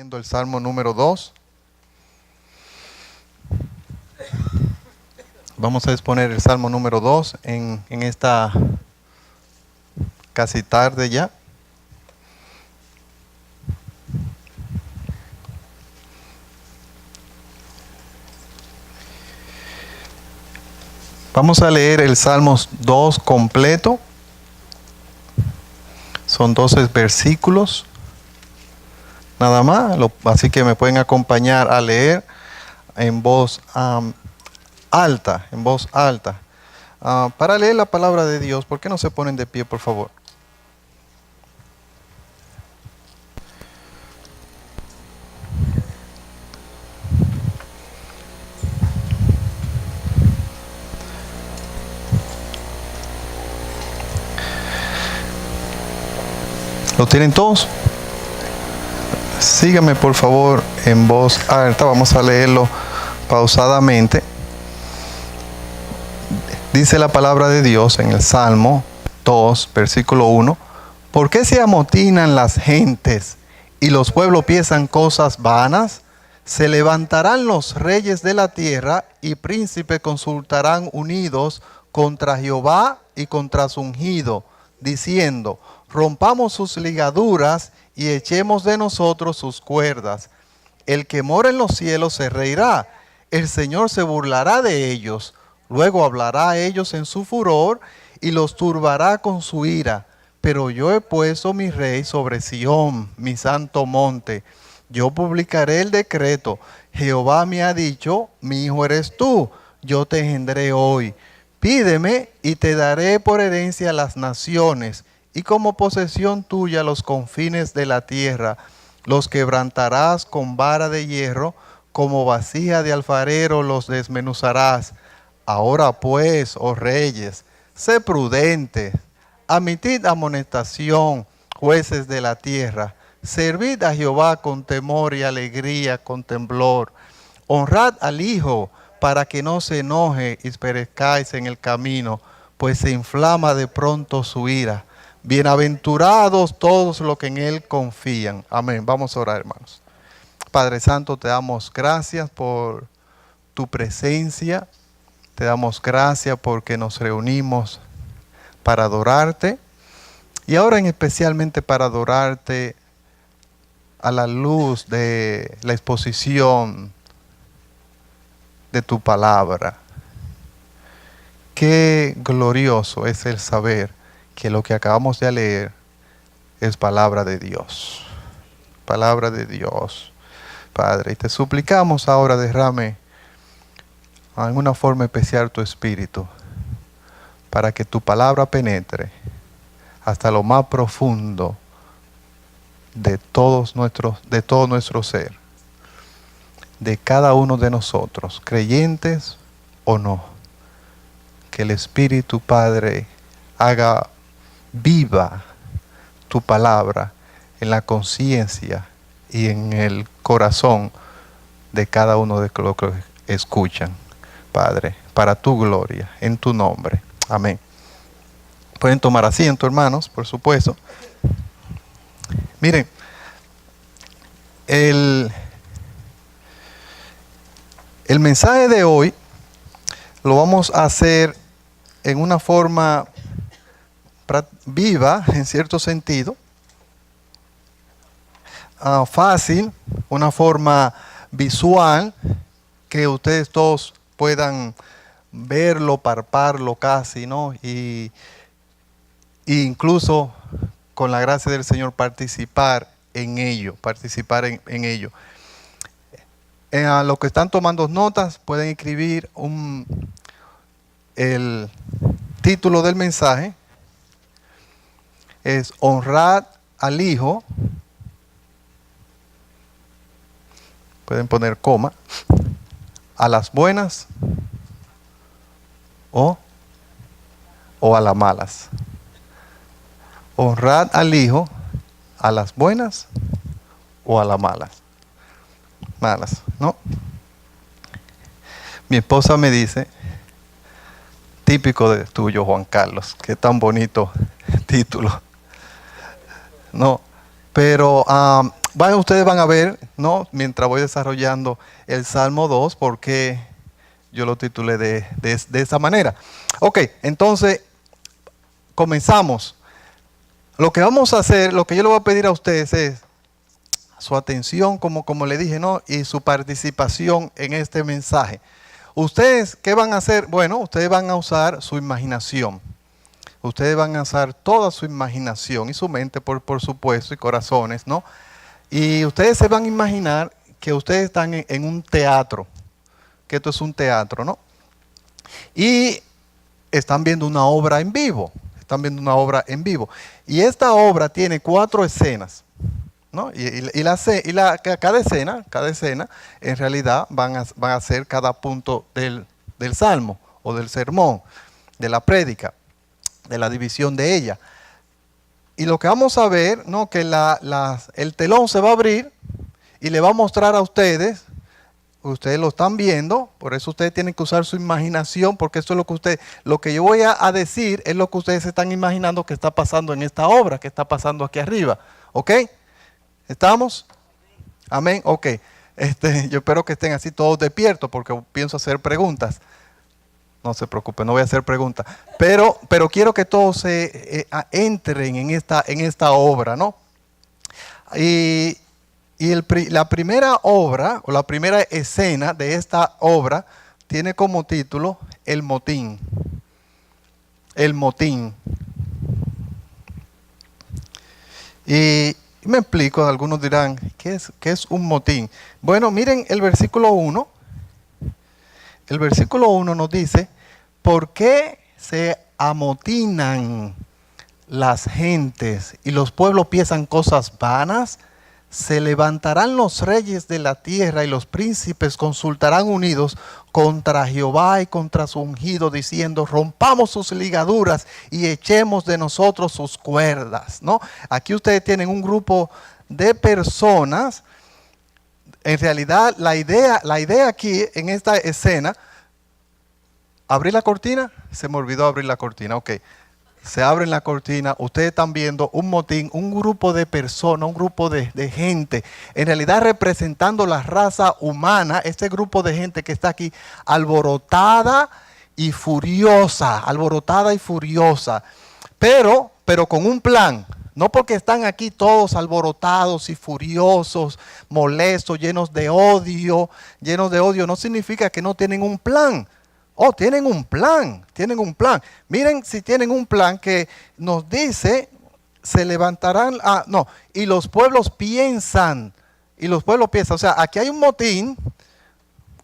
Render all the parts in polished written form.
exponiendo el Salmo número 2. Vamos a exponer el Salmo número 2 en esta casi tarde ya. Vamos a leer el Salmos 2 completo. Son 12 versículos. Nada más, así que me pueden acompañar a leer en voz alta, para leer la palabra de Dios. ¿Por qué no se ponen de pie, por favor? ¿Lo tienen todos? Síganme por favor en voz alta. Vamos a leerlo pausadamente. Dice la palabra de Dios en el Salmo 2, versículo 1. ¿Por qué se amotinan las gentes y los pueblos piensan cosas vanas? Se levantarán los reyes de la tierra y príncipes consultarán unidos contra Jehová y contra su ungido, diciendo: rompamos sus ligaduras y echemos de nosotros sus cuerdas. El que mora en los cielos se reirá, el Señor se burlará de ellos. Luego hablará a ellos en su furor y los turbará con su ira. Pero yo he puesto mi rey sobre Sión, mi santo monte. Yo publicaré el decreto. Jehová me ha dicho: mi hijo eres tú, yo te engendré hoy. Pídeme y te daré por herencia las naciones, y como posesión tuya los confines de la tierra. Los quebrantarás con vara de hierro, como vasija de alfarero los desmenuzarás. Ahora pues, oh reyes, sé prudentes, admitid amonestación, jueces de la tierra. Servid a Jehová con temor y alegría, con temblor. Honrad al Hijo, para que no se enoje y perezcáis en el camino, pues se inflama de pronto su ira. Bienaventurados todos los que en Él confían. Amén. Vamos a orar, hermanos. Padre Santo, te damos gracias por tu presencia. Te damos gracias porque nos reunimos para adorarte. Y ahora especialmente para adorarte a la luz de la exposición de tu palabra. Qué glorioso es el saber que lo que acabamos de leer es palabra de Dios. Palabra de Dios, Padre. Y te suplicamos ahora derrame en una forma especial tu espíritu, para que tu palabra penetre hasta lo más profundo de todo nuestro ser, de cada uno de nosotros, creyentes o no. Que el Espíritu, Padre, haga viva tu palabra en la conciencia y en el corazón de cada uno de los que escuchan, Padre, para tu gloria, en tu nombre. Amén. Pueden tomar asiento, hermanos, por supuesto. Miren, el mensaje de hoy lo vamos a hacer en una forma viva, en cierto sentido, fácil, una forma visual, que ustedes todos puedan verlo, palparlo casi, ¿no? Y incluso con la gracia del Señor participar en ello. A los que están tomando notas pueden escribir el título del mensaje. Es honrad al Hijo. Pueden poner coma. A las buenas o a las malas. Honrad al Hijo a las buenas o a las malas. Malas, ¿no? Mi esposa me dice, típico de tuyo, Juan Carlos, qué tan bonito título. No, pero Ustedes van a ver, ¿no? Mientras voy desarrollando el Salmo 2, porque yo lo titulé de esa manera. Ok, entonces comenzamos. Lo que vamos a hacer, lo que yo le voy a pedir a ustedes es su atención, como le dije, ¿no? Y su participación en este mensaje. ¿Ustedes qué van a hacer? Bueno, ustedes van a usar su imaginación. Ustedes van a usar toda su imaginación y su mente, por supuesto, y corazones, ¿no? Y ustedes se van a imaginar que ustedes están en un teatro, que esto es un teatro, ¿no? Y están viendo una obra en vivo, están viendo una obra en vivo. Y esta obra tiene 4 escenas, ¿no? Cada escena, en realidad van a ser cada punto del salmo o del sermón, de la prédica, de la división de ella. Y lo que vamos a ver, ¿no? Que el telón se va a abrir y le va a mostrar a ustedes. Ustedes lo están viendo, por eso ustedes tienen que usar su imaginación, porque eso es lo que yo voy a decir es lo que ustedes se están imaginando que está pasando en esta obra, que está pasando aquí arriba. ¿Ok? ¿Estamos? Amén. Ok. Yo espero que estén así todos despiertos, porque pienso hacer preguntas. No se preocupen, no voy a hacer preguntas. Pero quiero que todos se entren en esta obra, ¿no? La primera obra, o la primera escena de esta obra, tiene como título El motín. El motín. Y me explico, algunos dirán, ¿qué es un motín? Bueno, miren el versículo 1. El versículo 1 nos dice, ¿por qué se amotinan las gentes y los pueblos piensan cosas vanas? Se levantarán los reyes de la tierra y los príncipes consultarán unidos contra Jehová y contra su ungido, diciendo, rompamos sus ligaduras y echemos de nosotros sus cuerdas, ¿no? Aquí ustedes tienen un grupo de personas. En realidad, la idea aquí en esta escena, abrir la cortina, se me olvidó abrir la cortina, ok. Se abren la cortina, ustedes están viendo un motín, un grupo de personas, un grupo de gente, en realidad representando la raza humana, este grupo de gente que está aquí alborotada y furiosa, pero con un plan. No porque están aquí todos alborotados y furiosos, molestos, llenos de odio, no significa que no tienen un plan. Oh, tienen un plan. Miren si tienen un plan que nos dice, se levantarán, y los pueblos piensan, o sea, aquí hay un motín,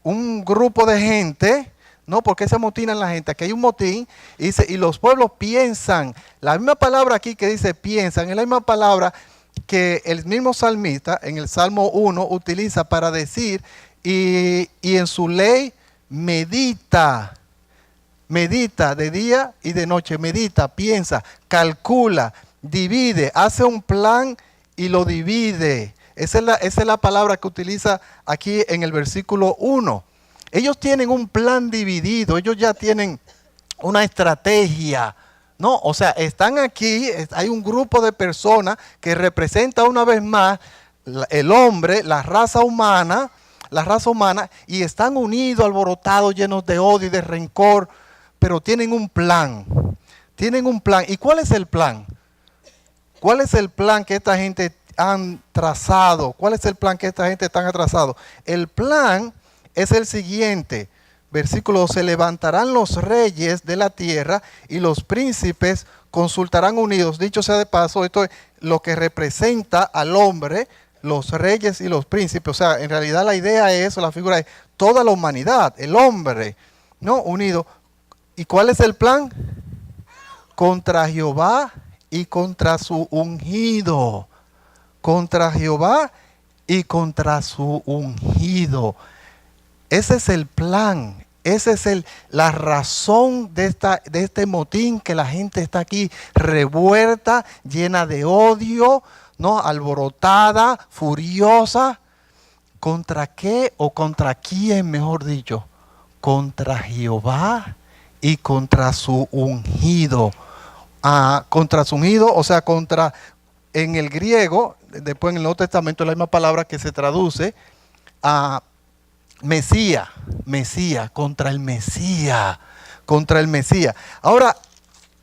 un grupo de gente, no, ¿por qué se amotinan la gente? Aquí hay un motín, y dice, y los pueblos piensan, la misma palabra aquí que dice piensan, es la misma palabra que el mismo salmista en el Salmo 1 utiliza para decir, y en su ley medita de día y de noche, piensa, calcula, divide, hace un plan y lo divide. Esa es la palabra que utiliza aquí en el versículo 1. Ellos tienen un plan dividido, ellos ya tienen una estrategia, ¿no? O sea, están aquí, hay un grupo de personas que representa una vez más el hombre, la raza humana, y están unidos, alborotados, llenos de odio y de rencor, pero tienen un plan. ¿Y cuál es el plan? ¿Cuál es el plan que esta gente han trazado? El plan es el siguiente. Versículo 2, se levantarán los reyes de la tierra y los príncipes consultarán unidos. Dicho sea de paso, esto es lo que representa al hombre, los reyes y los príncipes. O sea, en realidad la idea es, o la figura es toda la humanidad, el hombre, ¿no? Unido. ¿Y cuál es el plan? Contra Jehová y contra su ungido. Contra Jehová y contra su ungido. Ese es el plan. Esa es la razón de este motín, que la gente está aquí revuelta, llena de odio, ¿no? Alborotada, furiosa. ¿Contra qué o contra quién, mejor dicho? Contra Jehová y contra su ungido. Contra su ungido, o sea, en el griego, después en el Nuevo Testamento es la misma palabra que se traduce a Mesías, contra el Mesías, contra el Mesías. Ahora,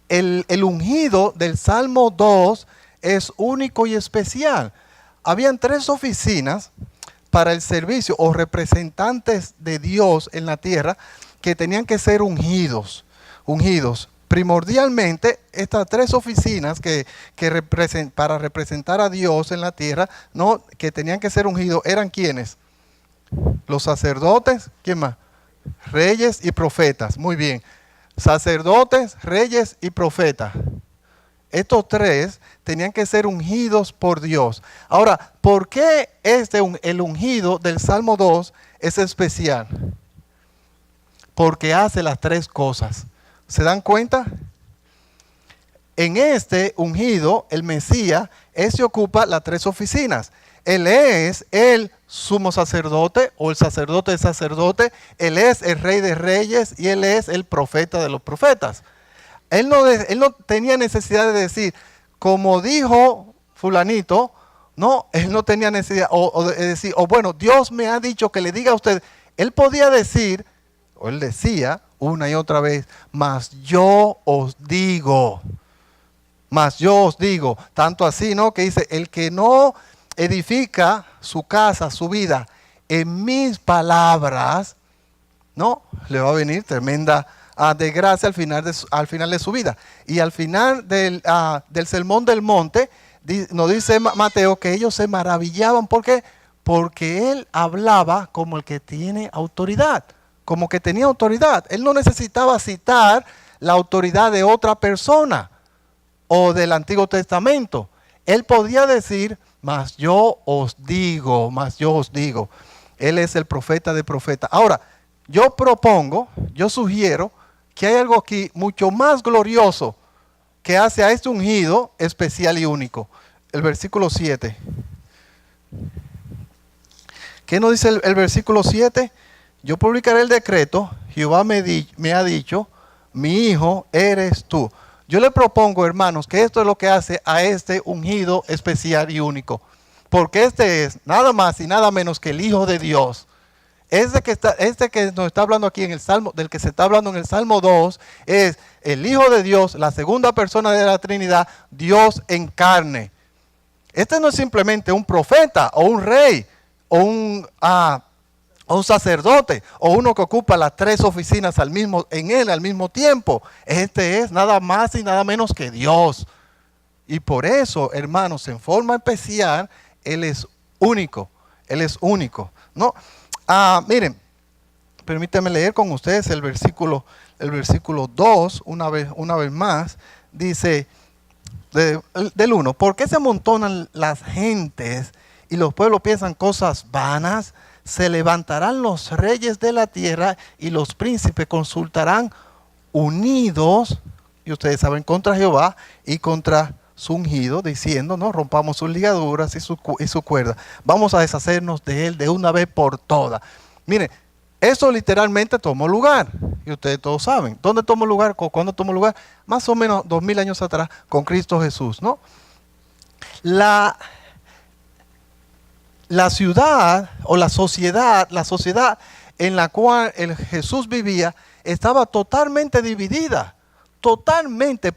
el ungido del Salmo 2 es único y especial. Habían 3 oficinas para el servicio o representantes de Dios en la tierra que tenían que ser ungidos. Primordialmente, estas 3 oficinas para representar a Dios en la tierra, ¿no?, que tenían que ser ungidos, eran ¿quiénes? Los sacerdotes, ¿quién más? Reyes y profetas. Muy bien. Sacerdotes, reyes y profetas. Estos 3 tenían que ser ungidos por Dios. Ahora, ¿por qué el ungido del Salmo 2 es especial? Porque hace las 3 cosas. ¿Se dan cuenta? En este ungido, el Mesías, se ocupa las 3 oficinas. Él es el sumo sacerdote o el sacerdote de sacerdote. Él es el rey de reyes y él es el profeta de los profetas. Él no tenía necesidad de decir, como dijo fulanito, no, él no tenía necesidad de decir, bueno, Dios me ha dicho que le diga a usted. Él podía decir, o él decía una y otra vez, mas yo os digo, tanto así, ¿no? Que dice, el que no edifica su casa, su vida, en mis palabras, ¿no?, le va a venir tremenda desgracia al final de su vida. Y al final del Sermón del Monte, nos dice Mateo que ellos se maravillaban. ¿Por qué? Porque él hablaba como el que tiene autoridad, como que tenía autoridad. Él no necesitaba citar la autoridad de otra persona o del Antiguo Testamento. Él podía decir, mas yo os digo. Él es el profeta de profetas. Ahora, yo sugiero que hay algo aquí mucho más glorioso que hace a este ungido especial y único. El versículo 7. ¿Qué nos dice el versículo 7? Yo publicaré el decreto, Jehová me ha dicho, mi hijo eres tú. Yo le propongo, hermanos, que esto es lo que hace a este ungido especial y único. Porque este es nada más y nada menos que el Hijo de Dios. Este que nos está hablando aquí en el Salmo, del que se está hablando en el Salmo 2, es el Hijo de Dios, la segunda persona de la Trinidad, Dios en carne. Este no es simplemente un profeta o un rey o un sacerdote o uno que ocupa las 3 oficinas al mismo tiempo. Este es nada más y nada menos que Dios. Y por eso, hermanos, en forma especial, Él es único. ¿No? Miren, permítanme leer con ustedes el versículo 2, una vez más. Dice, del 1, ¿por qué se amontonan las gentes y los pueblos piensan cosas vanas? Se levantarán los reyes de la tierra y los príncipes consultarán unidos, y ustedes saben, contra Jehová y contra su ungido, diciendo, no, rompamos sus ligaduras y su cuerda. Vamos a deshacernos de él de una vez por todas. Miren, eso literalmente tomó lugar, y ustedes todos saben. ¿Dónde tomó lugar? ¿Cuándo tomó lugar? Más o menos 2000 años atrás, con Cristo Jesús, ¿no? La ciudad o la sociedad en la cual Jesús vivía estaba totalmente dividida,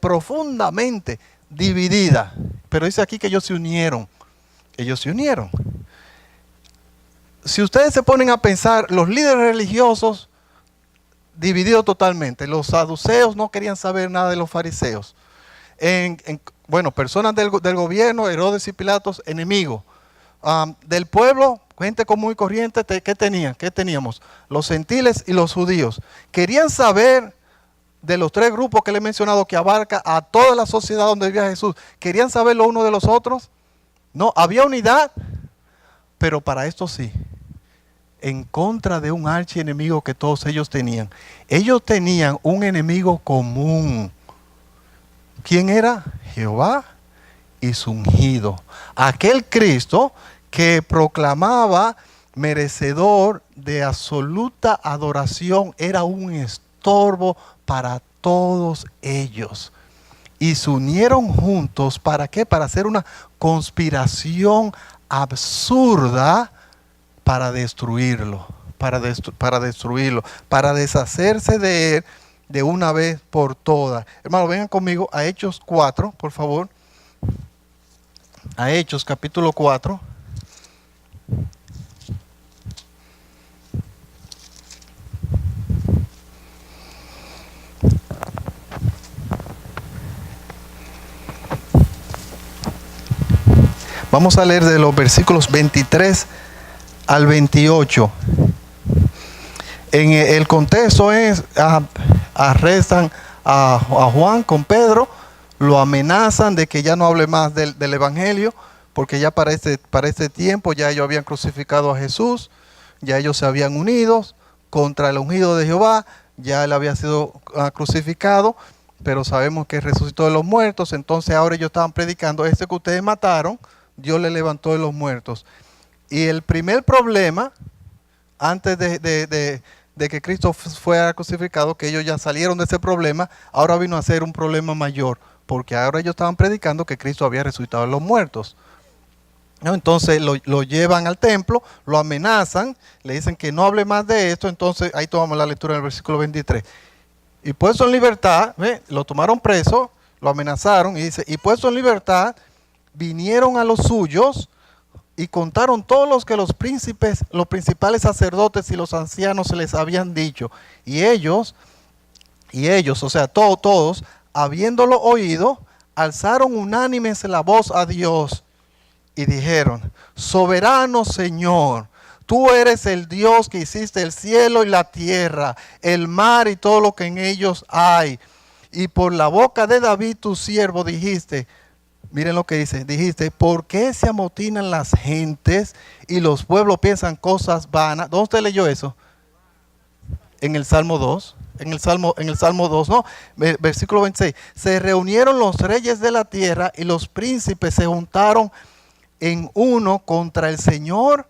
profundamente dividida. Pero dice aquí que ellos se unieron. Si ustedes se ponen a pensar, los líderes religiosos divididos totalmente. Los saduceos no querían saber nada de los fariseos. Personas del gobierno, Herodes y Pilatos, enemigos. Del pueblo, gente común y corriente, ¿qué teníamos? Los gentiles y los judíos. Querían saber de los 3 grupos que le he mencionado, que abarca a toda la sociedad donde vivía Jesús. ¿Querían saber lo uno de los otros? No, había unidad, pero para esto sí, en contra de un archienemigo que todos ellos tenían. Ellos tenían un enemigo común. ¿Quién era? Jehová y su ungido. Aquel Cristo que proclamaba merecedor de absoluta adoración, era un estorbo para todos ellos. Y se unieron juntos, ¿para qué? Para hacer una conspiración absurda para destruirlo, para destruirlo, para deshacerse de él de una vez por todas. Hermanos, vengan conmigo a Hechos 4, por favor. A Hechos capítulo 4. Vamos a leer de los versículos 23 al 28. En el contexto es, arrestan a Juan con Pedro, lo amenazan de que ya no hable más del evangelio, porque ya para este tiempo ya ellos habían crucificado a Jesús, ya ellos se habían unido contra el ungido de Jehová, ya él había sido crucificado, pero sabemos que resucitó de los muertos. Entonces ahora ellos estaban predicando: este que ustedes mataron, Dios le levantó de los muertos. Y el primer problema, antes de que Cristo fuera crucificado, que ellos ya salieron de ese problema, ahora vino a ser un problema mayor, porque ahora ellos estaban predicando que Cristo había resucitado de los muertos. ¿No? Entonces lo llevan al templo, lo amenazan, le dicen que no hable más de esto. Entonces ahí tomamos la lectura del versículo 23. Y puesto en libertad, lo tomaron preso, lo amenazaron, y dice: y puesto en libertad, vinieron a los suyos y contaron todos los que los principales sacerdotes y los ancianos se les habían dicho. Y ellos, o sea, todos, habiéndolo oído, alzaron unánimes la voz a Dios y dijeron: soberano Señor, tú eres el Dios que hiciste el cielo y la tierra, el mar y todo lo que en ellos hay. Y por la boca de David tu siervo dijiste, miren lo que dice, dijiste: ¿por qué se amotinan las gentes y los pueblos piensan cosas vanas? ¿Dónde usted leyó eso? En el Salmo 2. En el Salmo 2, no. Versículo 26. Se reunieron los reyes de la tierra y los príncipes se juntaron en uno contra el Señor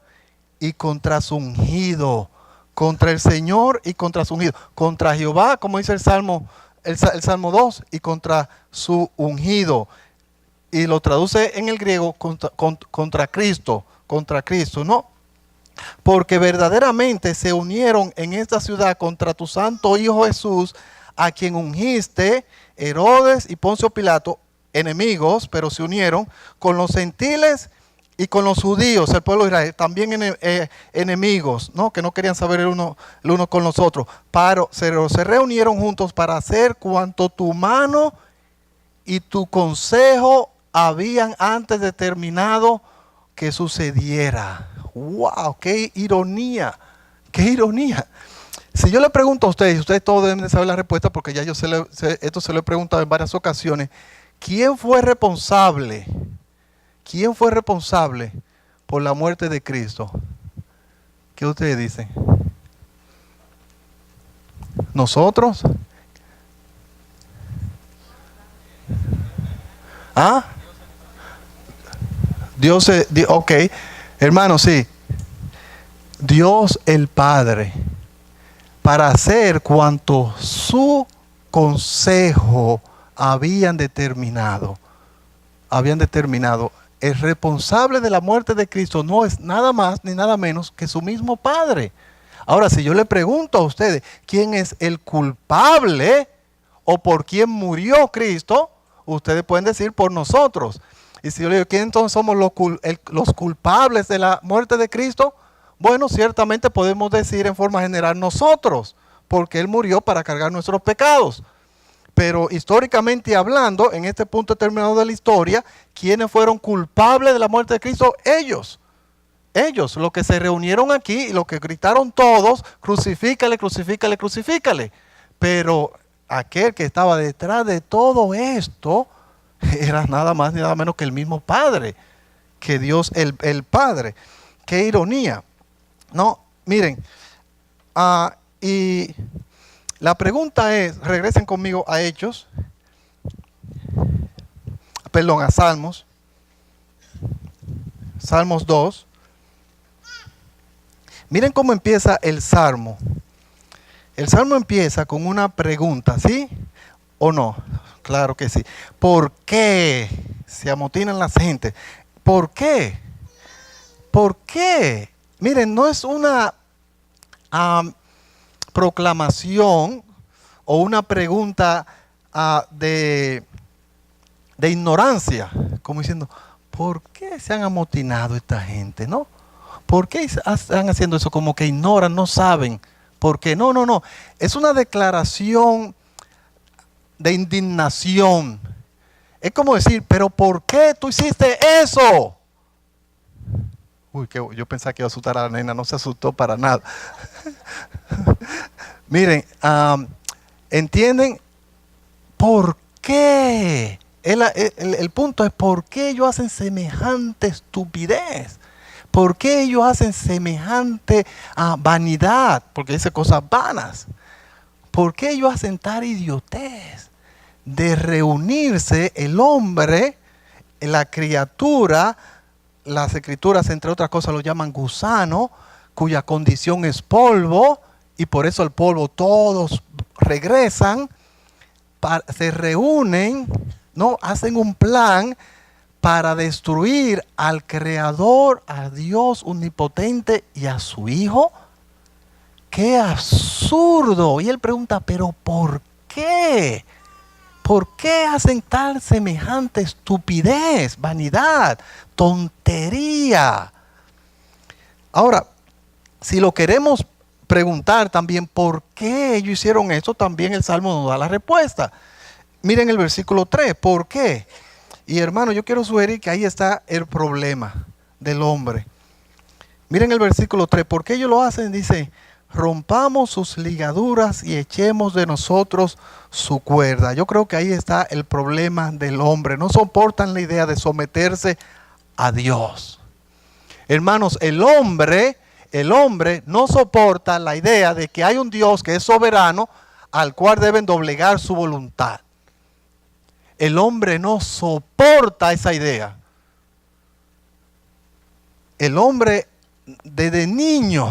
y contra su ungido. Contra el Señor y contra su ungido. Contra Jehová, como dice el Salmo 2, y contra su ungido. Y lo traduce en el griego contra Cristo, ¿no? Porque verdaderamente se unieron en esta ciudad contra tu santo Hijo Jesús, a quien ungiste Herodes y Poncio Pilato, enemigos, pero se unieron con los gentiles y con los judíos, el pueblo de Israel, también enemigos, ¿no? Que no querían saber el uno con los otros. Se reunieron juntos para hacer cuanto tu mano y tu consejo habían antes determinado que sucediera. ¡Wow! ¡Qué ironía! ¡Qué ironía! Si yo le pregunto a ustedes todos deben de saber la respuesta, porque ya esto se lo he preguntado en varias ocasiones. ¿Quién fue responsable? ¿Quién fue responsable por la muerte de Cristo? ¿Qué ustedes dicen? ¿Nosotros? ¿Ah? Dios, ok, hermano, sí. Dios el Padre, para hacer cuanto su consejo habían determinado. El responsable de la muerte de Cristo no es nada más ni nada menos que su mismo Padre. Ahora, si yo le pregunto a ustedes quién es el culpable o por quién murió Cristo, ustedes pueden decir: por nosotros. Y si yo le digo: ¿quién entonces somos los culpables de la muerte de Cristo? Bueno, ciertamente podemos decir en forma general nosotros, porque Él murió para cargar nuestros pecados. Pero históricamente hablando, en este punto determinado de la historia, ¿quiénes fueron culpables de la muerte de Cristo? Ellos, los que se reunieron aquí y los que gritaron todos: crucifícale, crucifícale, crucifícale. Pero aquel que estaba detrás de todo esto era nada más ni nada menos que el mismo Padre, que Dios el Padre. Qué ironía. No, miren, y la pregunta es, regresen conmigo a Salmos 2. Miren cómo empieza el Salmo. El Salmo empieza con una pregunta, ¿sí o no? Claro que sí. ¿Por qué se amotinan las gentes? ¿Por qué? ¿Por qué? Miren, no es una proclamación o una pregunta de ignorancia, como diciendo, ¿por qué se han amotinado esta gente? ¿No? ¿Por qué están haciendo eso? Como que ignoran, no saben. ¿Por qué? No, no, no. Es una declaración de indignación. Es como decir, ¿pero por qué tú hiciste eso? Uy, que yo pensaba que iba a asustar a la nena, no se asustó para nada. Miren, ¿entienden? ¿Por qué? El punto es, ¿por qué ellos hacen semejante estupidez? ¿Por qué ellos hacen semejante vanidad? Porque dice cosas vanas. ¿Por qué ellos hacen tal idiotez de reunirse el hombre, la criatura? Las escrituras, entre otras cosas, lo llaman gusano, cuya condición es polvo, y por eso el polvo todos regresan, se reúnen, ¿no? Hacen un plan para destruir al Creador, a Dios omnipotente y a su Hijo. ¡Qué absurdo! Y él pregunta, ¿pero por qué? ¿Por qué hacen tal semejante estupidez, vanidad, tontería? Ahora, si lo queremos preguntar también por qué ellos hicieron esto, también el Salmo nos da la respuesta. Miren el versículo 3, ¿por qué? Y hermano, yo quiero sugerir que ahí está el problema del hombre. Miren el versículo 3, ¿por qué ellos lo hacen? Dice, rompamos sus ligaduras y echemos de nosotros su cuerda. Yo creo que ahí está el problema del hombre. No soportan la idea de someterse a Dios. Hermanos, el hombre no soporta la idea de que hay un Dios que es soberano al cual deben doblegar su voluntad. El hombre no soporta esa idea. El hombre desde niño,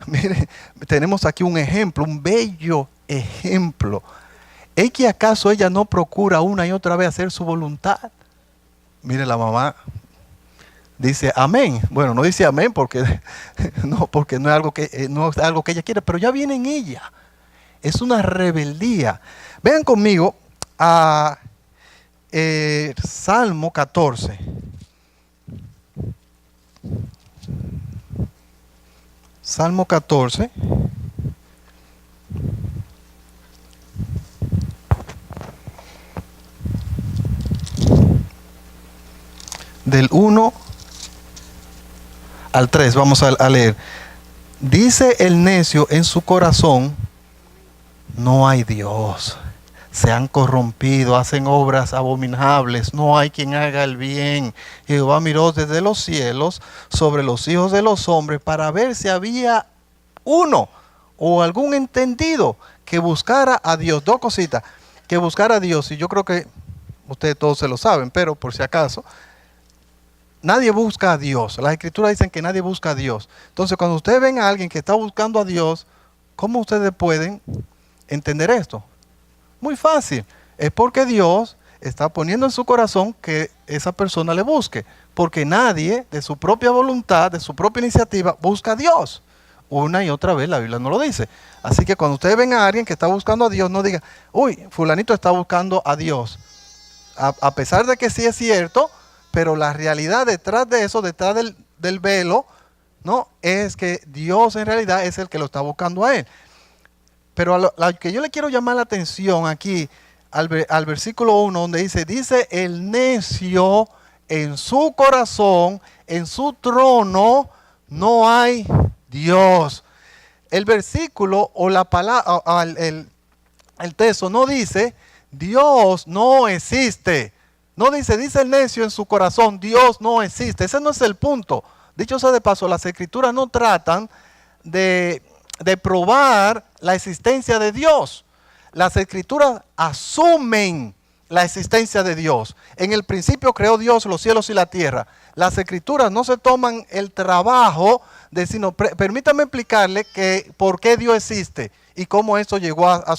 mire, tenemos aquí un ejemplo, un bello ejemplo. ¿Es que acaso ella no procura una y otra vez hacer su voluntad? Mire, la mamá dice amén. Bueno, no dice amén porque no es algo que ella quiere, pero ya viene en ella. Es una rebeldía. Vean conmigo a Salmo 14. Salmo 14. Del 1 al 3, vamos a leer. Dice el necio en su corazón, no hay Dios. Se han corrompido, hacen obras abominables, no hay quien haga el bien. Jehová miró desde los cielos sobre los hijos de los hombres para ver si había uno o algún entendido que buscara a Dios. Dos cositas, que buscara a Dios, y yo creo que ustedes todos se lo saben, pero por si acaso, nadie busca a Dios. Las escrituras dicen que nadie busca a Dios. Entonces, cuando ustedes ven a alguien que está buscando a Dios, ¿cómo ustedes pueden entender esto? Muy fácil. Es porque Dios está poniendo en su corazón que esa persona le busque. Porque nadie, de su propia voluntad, de su propia iniciativa, busca a Dios. Una y otra vez la Biblia no lo dice. Así que cuando ustedes ven a alguien que está buscando a Dios, no digan, uy, fulanito está buscando a Dios. A pesar de que sí es cierto, pero la realidad detrás de eso, detrás del velo, ¿no? Es que Dios en realidad es el que lo está buscando a él. Pero a lo que yo le quiero llamar la atención aquí, al versículo 1, donde dice el necio en su corazón, en su trono, no hay Dios. El versículo o la palabra, el texto no dice, Dios no existe. No dice el necio en su corazón, Dios no existe. Ese no es el punto. Dicho sea de paso, las escrituras no tratan de probar la existencia de Dios. Las escrituras asumen la existencia de Dios. En el principio creó Dios los cielos y la tierra. Las escrituras no se toman el trabajo de sino permítame explicarle que por qué Dios existe y cómo esto llegó a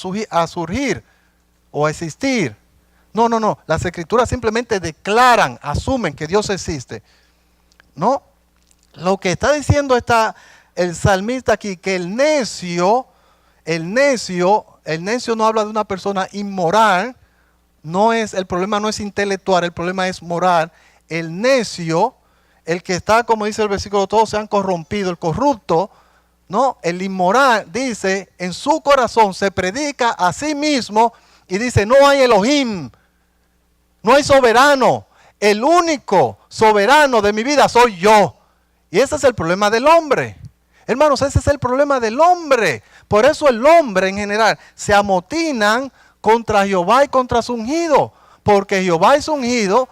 surgir o a existir. No, no, no. Las escrituras simplemente declaran, asumen que Dios existe. No. Lo que está diciendo el salmista aquí, que el necio no habla de una persona inmoral. El problema no es intelectual, el problema es moral. El necio, el que está, como dice el versículo, todos se han corrompido, el corrupto, ¿no? El inmoral dice, en su corazón se predica a sí mismo y dice, no hay Elohim, no hay soberano, el único soberano de mi vida soy yo. Y ese es el problema del hombre. Hermanos, ese es el problema del hombre. Por eso el hombre en general se amotinan contra Jehová y contra su ungido. Porque Jehová y su ungido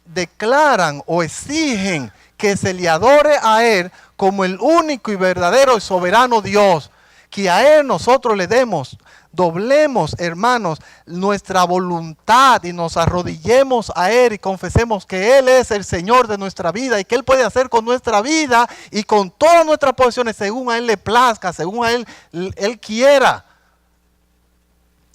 declaran o exigen que se le adore a Él como el único y verdadero y soberano Dios. Que a Él nosotros le doblemos, hermanos, nuestra voluntad y nos arrodillemos a Él y confesemos que Él es el Señor de nuestra vida y que Él puede hacer con nuestra vida y con todas nuestras posesiones según a Él le plazca, según a Él quiera.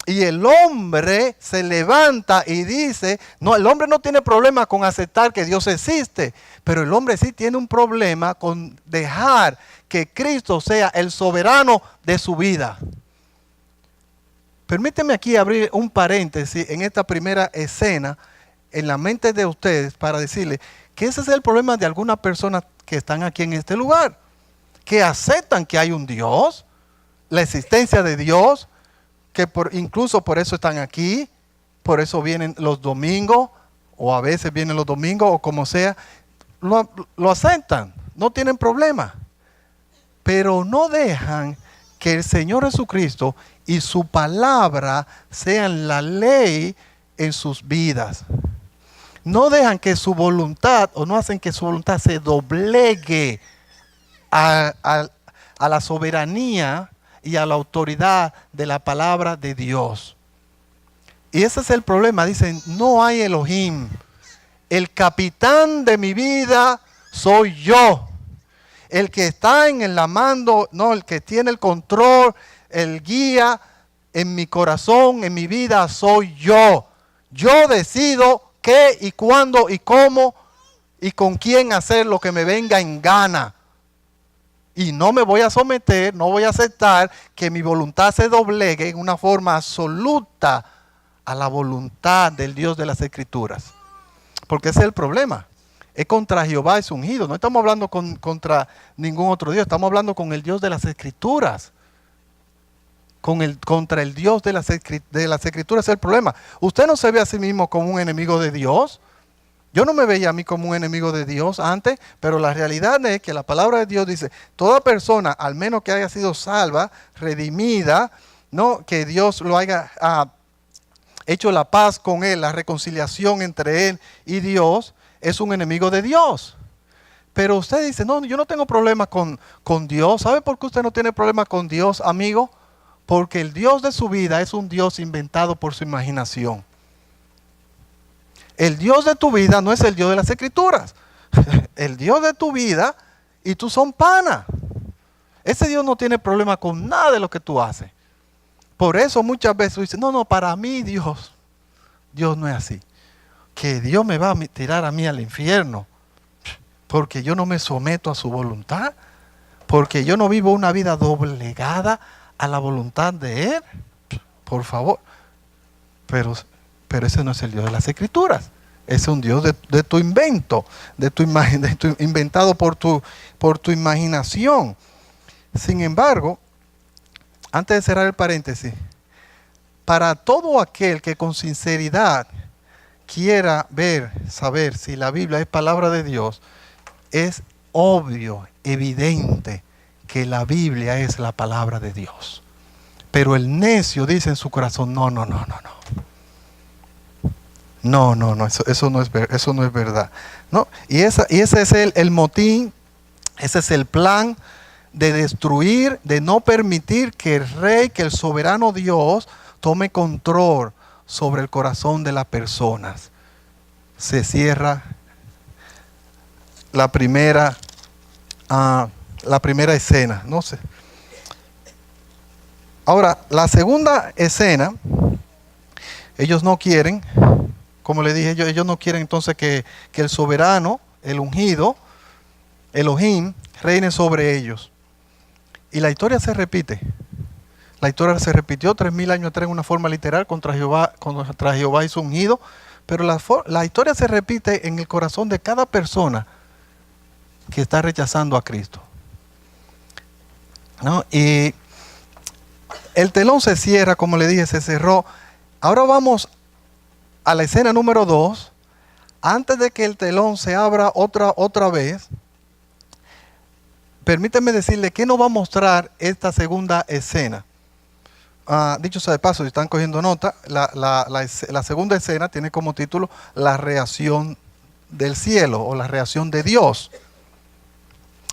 Y el hombre se levanta y dice, no, el hombre no tiene problema con aceptar que Dios existe, pero el hombre sí tiene un problema con dejar que Cristo sea el soberano de su vida. Permíteme aquí abrir un paréntesis en esta primera escena en la mente de ustedes para decirles que ese es el problema de algunas personas que están aquí en este lugar, que aceptan que hay un Dios, la existencia de Dios, que incluso por eso están aquí, por eso vienen los domingos, o a veces vienen los domingos, o como sea, lo aceptan, no tienen problema. Pero no dejan que el Señor Jesucristo y su palabra sean la ley en sus vidas. No dejan que su voluntad, o no hacen que su voluntad se doblegue a la soberanía y a la autoridad de la palabra de Dios. Y ese es el problema. Dicen, no hay Elohim. El capitán de mi vida soy yo. El que está en el mando, no, el que tiene el control, el guía en mi corazón, en mi vida soy yo. Yo decido qué y cuándo y cómo y con quién hacer lo que me venga en gana. Y no me voy a someter, no voy a aceptar que mi voluntad se doblegue en una forma absoluta a la voluntad del Dios de las Escrituras. Porque ese es el problema. Es contra Jehová y su ungido. No estamos hablando contra ningún otro Dios. Estamos hablando con el Dios de las Escrituras. Contra el Dios de las Escrituras es el problema. Usted no se ve a sí mismo como un enemigo de Dios. Yo no me veía a mí como un enemigo de Dios antes, pero la realidad es que la palabra de Dios dice, toda persona, al menos que haya sido salva, redimida, no, que Dios lo haya hecho la paz con él, la reconciliación entre él y Dios, es un enemigo de Dios. Pero usted dice, no, yo no tengo problema con Dios. ¿Sabe por qué usted no tiene problema con Dios, amigo? Porque el Dios de su vida es un Dios inventado por su imaginación. El Dios de tu vida no es el Dios de las Escrituras. El Dios de tu vida y tú son pana. Ese Dios no tiene problema con nada de lo que tú haces. Por eso muchas veces dicen, no, para mí Dios no es así. Que Dios me va a tirar a mí al infierno porque yo no me someto a su voluntad, porque yo no vivo una vida doblegada a la voluntad de Él. Por favor. Pero ese no es el Dios de las Escrituras. Ese es un Dios de tu invento, inventado por tu imaginación. Sin embargo, antes de cerrar el paréntesis, para todo aquel que con sinceridad quiera saber si la Biblia es palabra de Dios, es obvio, evidente que la Biblia es la palabra de Dios. Pero el necio dice en su corazón, no. No, eso no es verdad. ¿No? Y ese es el motín, ese es el plan de destruir, de no permitir que el rey, que el soberano Dios tome control sobre el corazón de las personas. Se cierra la primera escena, no sé. Ahora, la segunda escena Ellos no quieren, como le dije, ellos no quieren entonces que el soberano, el ungido, Elohim, reine sobre ellos. Y la historia se repite. La historia se repitió 3000 años atrás en una forma literal contra Jehová y su ungido. Pero la historia se repite en el corazón de cada persona que está rechazando a Cristo, ¿no? Y el telón se cierra, como le dije, se cerró. Ahora vamos a la escena número 2. Antes de que el telón se abra otra vez, permíteme decirle que nos va a mostrar esta segunda escena. Dicho sea de paso, si están cogiendo nota, la segunda escena tiene como título La reacción del cielo o la reacción de Dios.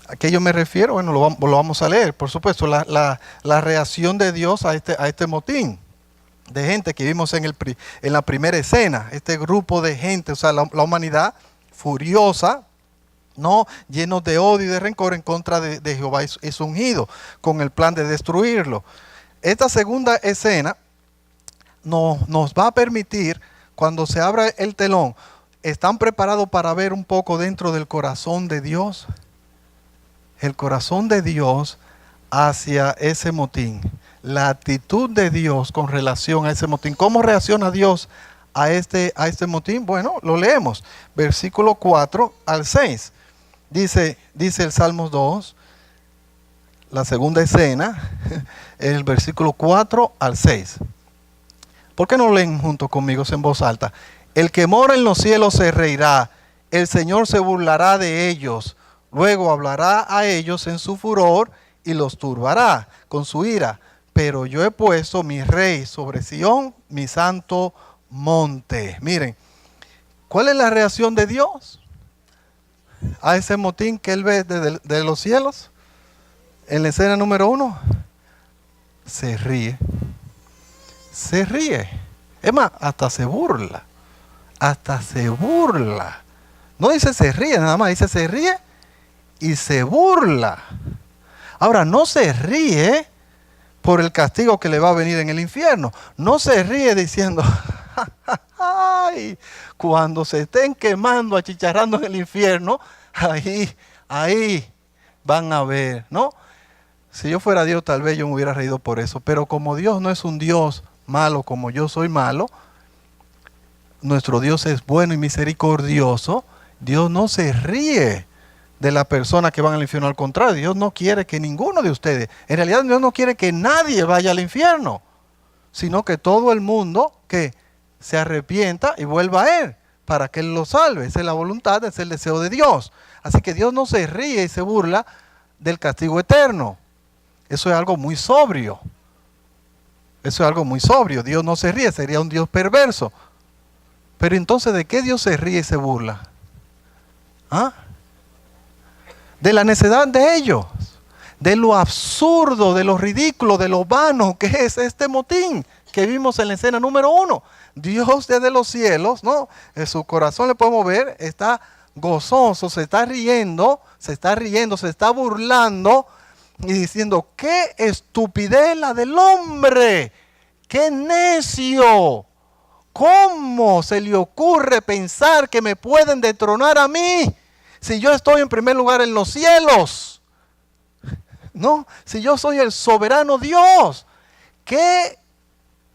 ¿A qué yo me refiero? Bueno, lo vamos a leer, por supuesto, la reacción de Dios a este motín de gente que vimos en la primera escena. Este grupo de gente, o sea, la humanidad furiosa, ¿no? Llenos de odio y de rencor en contra de Jehová y su ungido, con el plan de destruirlo. Esta segunda escena nos va a permitir, cuando se abra el telón, ¿están preparados para ver un poco dentro del corazón de Dios? El corazón de Dios hacia ese motín. La actitud de Dios con relación a ese motín. ¿Cómo reacciona Dios a este motín? Bueno, lo leemos. Versículo 4 al 6. Dice el Salmos 2, la segunda escena, el versículo 4 al 6. ¿Por qué no leen junto conmigo en voz alta? El que mora en los cielos se reirá, el Señor se burlará de ellos, luego hablará a ellos en su furor y los turbará con su ira. Pero yo he puesto mi rey sobre Sión, mi santo monte. Miren, ¿cuál es la reacción de Dios a ese motín que él ve de los cielos? En la escena número 1, se ríe. Se ríe. Es más, hasta se burla. Hasta se burla. No dice se ríe nada más, dice se ríe y se burla. Ahora, no se ríe por el castigo que le va a venir en el infierno. No se ríe diciendo, ay, cuando se estén quemando, achicharrando en el infierno, ahí van a ver, ¿no? Si yo fuera Dios, tal vez yo me hubiera reído por eso. Pero como Dios no es un Dios malo como yo soy malo, nuestro Dios es bueno y misericordioso. Dios no se ríe de la persona que van al infierno. Al contrario, Dios no quiere que ninguno de ustedes, en realidad Dios no quiere que nadie vaya al infierno, sino que todo el mundo que se arrepienta y vuelva a Él, para que Él lo salve. Esa es la voluntad, ese es el deseo de Dios. Así que Dios no se ríe y se burla del castigo eterno. Eso es algo muy sobrio. Eso es algo muy sobrio. Dios no se ríe, sería un Dios perverso. Pero entonces, ¿de qué Dios se ríe y se burla? De la necedad de ellos, de lo absurdo, de lo ridículo, de lo vano que es este motín que vimos en la escena número 1. Dios desde los cielos, ¿no? En su corazón le podemos ver, está gozoso, se está riendo, se está burlando y diciendo, qué estupidez la del hombre, qué necio. ¿Cómo se le ocurre pensar que me pueden destronar a mí si yo estoy en primer lugar en los cielos? No, si yo soy el soberano Dios. ¡Qué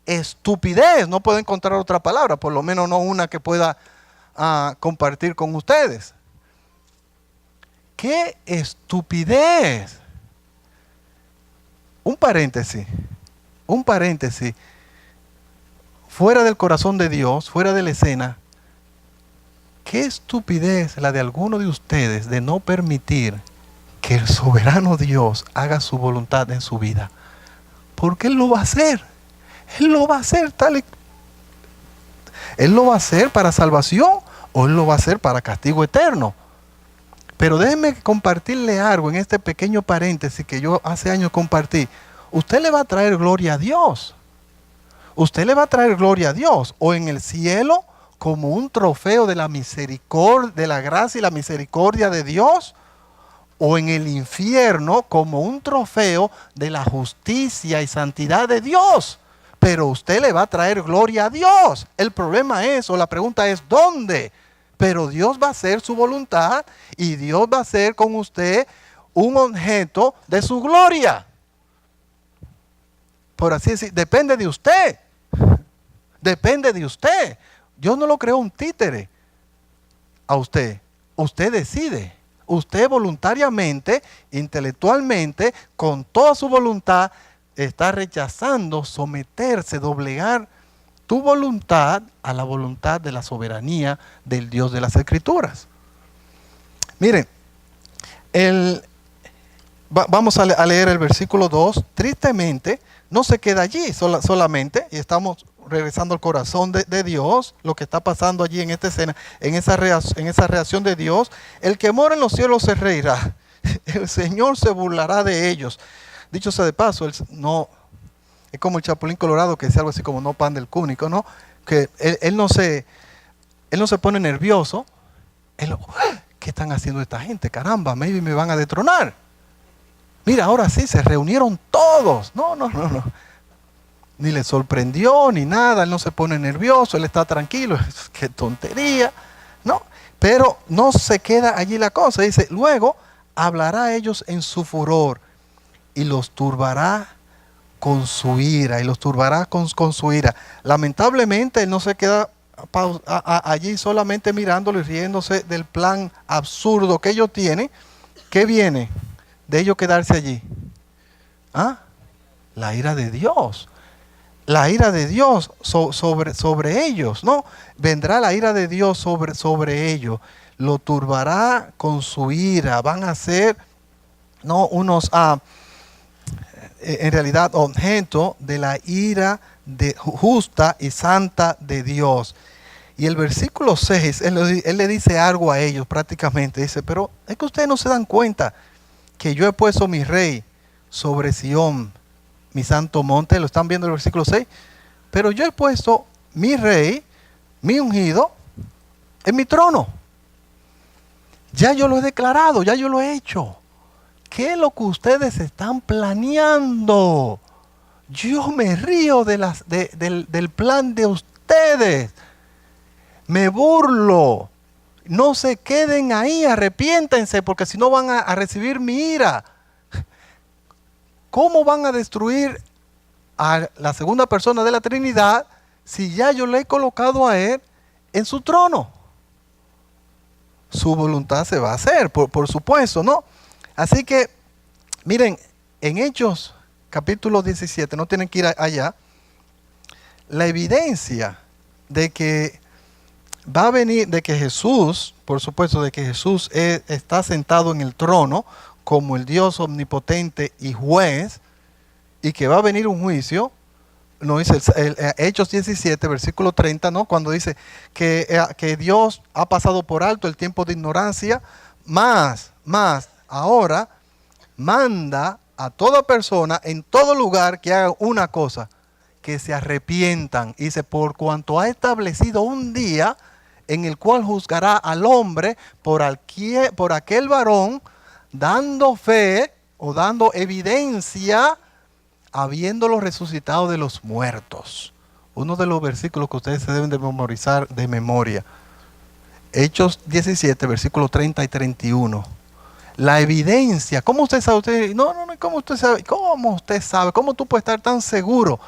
estupidez! No puedo encontrar otra palabra, por lo menos no una que pueda compartir con ustedes. ¡Qué estupidez! Un paréntesis. Fuera del corazón de Dios, fuera de la escena, qué estupidez la de alguno de ustedes de no permitir que el soberano Dios haga su voluntad en su vida. Porque Él lo va a hacer. Él lo va a hacer Él lo va a hacer para salvación o Él lo va a hacer para castigo eterno. Pero déjenme compartirle algo en este pequeño paréntesis que yo hace años compartí. Usted le va a traer gloria a Dios. Usted le va a traer gloria a Dios. O en el cielo como un trofeo de la misericordia, de la gracia y la misericordia de Dios. O en el infierno como un trofeo de la justicia y santidad de Dios. pero usted le va a traer gloria a Dios. El problema es, o la pregunta es, ¿dónde? Pero Dios va a hacer su voluntad y Dios va a hacer con usted un objeto de su gloria. Por así decir, depende de usted. Depende de usted. Dios no lo creó un títere a usted. Usted decide. Usted voluntariamente, intelectualmente, con toda su voluntad, está rechazando someterse, doblegar tu voluntad a la voluntad de la soberanía del Dios de las Escrituras. Miren, vamos a leer el versículo 2. Tristemente, no se queda allí solamente, y estamos regresando al corazón de Dios, lo que está pasando allí en esta escena, en esa reacción de Dios. El que mora en los cielos se reirá, el Señor se burlará de ellos. Dicho sea de paso, no, es como el Chapulín Colorado que dice algo así como no pan del cúnico, ¿no? Que él no se pone nervioso. ¿Qué están haciendo esta gente? Caramba, maybe me van a destronar. Mira, ahora sí, se reunieron todos. No. Ni le sorprendió, ni nada. Él no se pone nervioso, él está tranquilo. Qué tontería, ¿no? Pero no se queda allí la cosa. Dice, luego hablará a ellos en su furor y los turbará con su ira. Con su ira. Lamentablemente, él no se queda allí solamente mirándolo y riéndose del plan absurdo que ellos tienen. ¿Qué viene de ellos quedarse allí? ¿Ah? La ira de Dios. La ira de Dios sobre ellos, ¿no? Vendrá la ira de Dios sobre ellos. Lo turbará con su ira. Van a ser, ¿no?, unos, en realidad, objeto de la ira justa y santa de Dios. Y el versículo 6, él le dice algo a ellos prácticamente. Dice, pero es que ustedes no se dan cuenta que yo he puesto mi rey sobre Sión, mi santo monte. Lo están viendo en el versículo 6. Pero yo he puesto mi rey, mi ungido, en mi trono. Ya yo lo he declarado, ya yo lo he hecho. ¿Qué es lo que ustedes están planeando? Yo me río del plan de ustedes. Me burlo. No se queden ahí, arrepiéntense, porque si no van a recibir mi ira. ¿Cómo van a destruir a la segunda persona de la Trinidad si ya yo le he colocado a él en su trono? Su voluntad se va a hacer, por supuesto, ¿no? Así que, miren, en Hechos capítulo 17, no tienen que ir allá, la evidencia de que va a venir, de que Jesús, por supuesto, de que Jesús está sentado en el trono como el Dios omnipotente y juez, y que va a venir un juicio, no dice Hechos 17, versículo 30, ¿no? Cuando dice que Dios ha pasado por alto el tiempo de ignorancia, más, ahora manda a toda persona en todo lugar que haga una cosa, que se arrepientan. Y dice, por cuanto ha establecido un día en el cual juzgará al hombre por aquel varón, dando fe o dando evidencia, habiéndolo resucitado de los muertos. Uno de los versículos que ustedes se deben de memorizar de memoria. Hechos 17, versículos 30 y 31. La evidencia. ¿Cómo usted sabe? ¿Cómo usted sabe? ¿Cómo usted sabe? ¿Cómo tú puedes estar tan seguro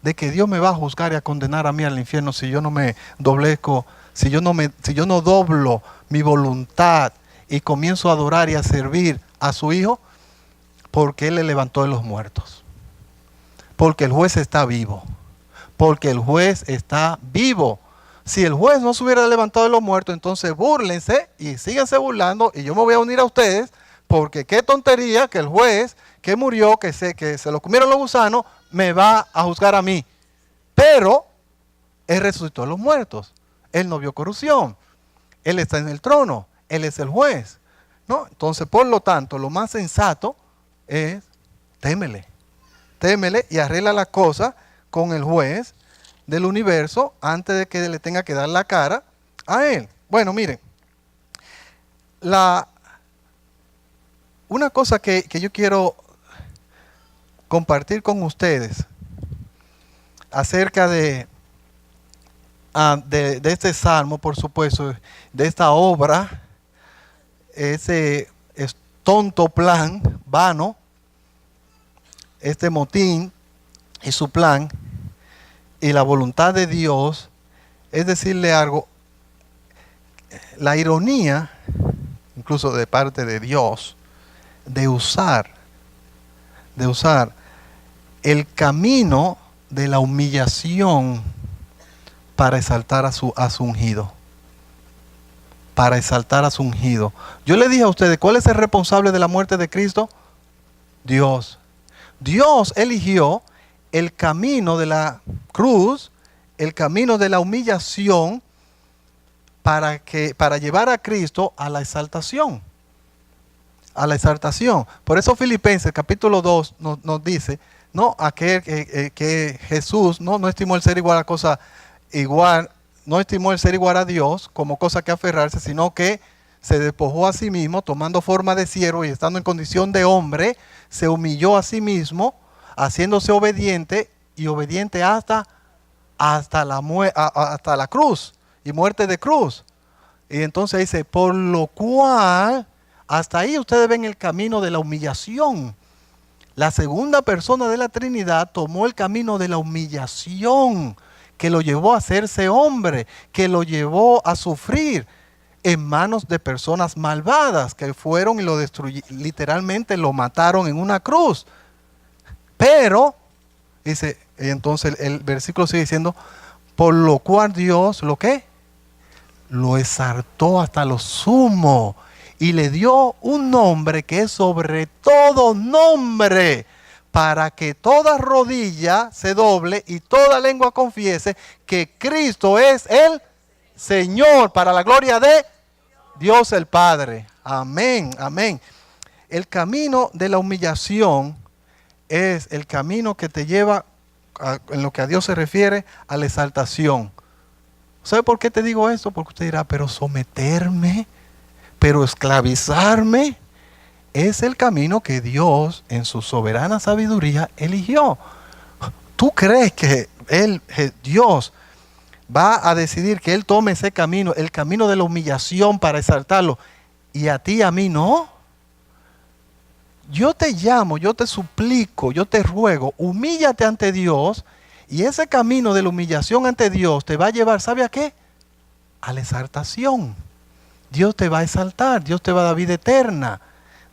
de que Dios me va a juzgar y a condenar a mí al infierno si yo no me doblezco, si yo no doblo mi voluntad y comienzo a adorar y a servir a su Hijo? Porque Él le levantó de los muertos. Porque el juez está vivo. Porque el juez está vivo. Si el juez no se hubiera levantado de los muertos, entonces búrlense y síganse burlando y yo me voy a unir a ustedes, porque qué tontería que el juez que murió, que se lo comieron los gusanos, me va a juzgar a mí. Pero Él resucitó de los muertos. Él no vio corrupción. Él está en el trono. Él es el juez, ¿no? Entonces, por lo tanto, lo más sensato es témele y arregla la cosa con el juez del universo antes de que le tenga que dar la cara a él. Bueno, miren, una cosa que yo quiero compartir con ustedes acerca de este salmo, por supuesto, de esta obra, ese es tonto plan, vano, este motín y su plan y la voluntad de Dios, es decirle algo, la ironía, incluso de parte de Dios, de usar el camino de la humillación para exaltar a su ungido. Para exaltar a su ungido. Yo le dije a ustedes, ¿cuál es el responsable de la muerte de Cristo? Dios. Dios eligió el camino de la cruz, el camino de la humillación, para llevar a Cristo a la exaltación. A la exaltación. Por eso Filipenses capítulo 2 nos dice, no, aquel que Jesús no estimó el ser igual a cosa igual, no estimó el ser igual a Dios como cosa que aferrarse, sino que se despojó a sí mismo, tomando forma de siervo y estando en condición de hombre, se humilló a sí mismo, haciéndose obediente y obediente hasta la cruz y muerte de cruz. Y entonces dice, por lo cual, hasta ahí ustedes ven el camino de la humillación. La segunda persona de la Trinidad tomó el camino de la humillación, que lo llevó a hacerse hombre, que lo llevó a sufrir en manos de personas malvadas que fueron y lo destruyeron, literalmente lo mataron en una cruz. Pero, dice, y entonces el versículo sigue diciendo, por lo cual Dios, ¿lo qué? Lo exaltó hasta lo sumo y le dio un nombre que es sobre todo nombre, para que toda rodilla se doble y toda lengua confiese que Cristo es el Señor, para la gloria de Dios el Padre. Amén, amén. El camino de la humillación es el camino que te lleva, en lo que a Dios se refiere, a la exaltación. ¿Sabe por qué te digo esto? Porque usted dirá, pero someterme, pero esclavizarme, es el camino que Dios en su soberana sabiduría eligió. ¿Tú crees que Dios va a decidir que Él tome ese camino, el camino de la humillación para exaltarlo, y a ti y a mí no? Yo te llamo, yo te suplico, yo te ruego, humíllate ante Dios, y ese camino de la humillación ante Dios te va a llevar, ¿sabe a qué? A la exaltación. Dios te va a exaltar, Dios te va a dar vida eterna.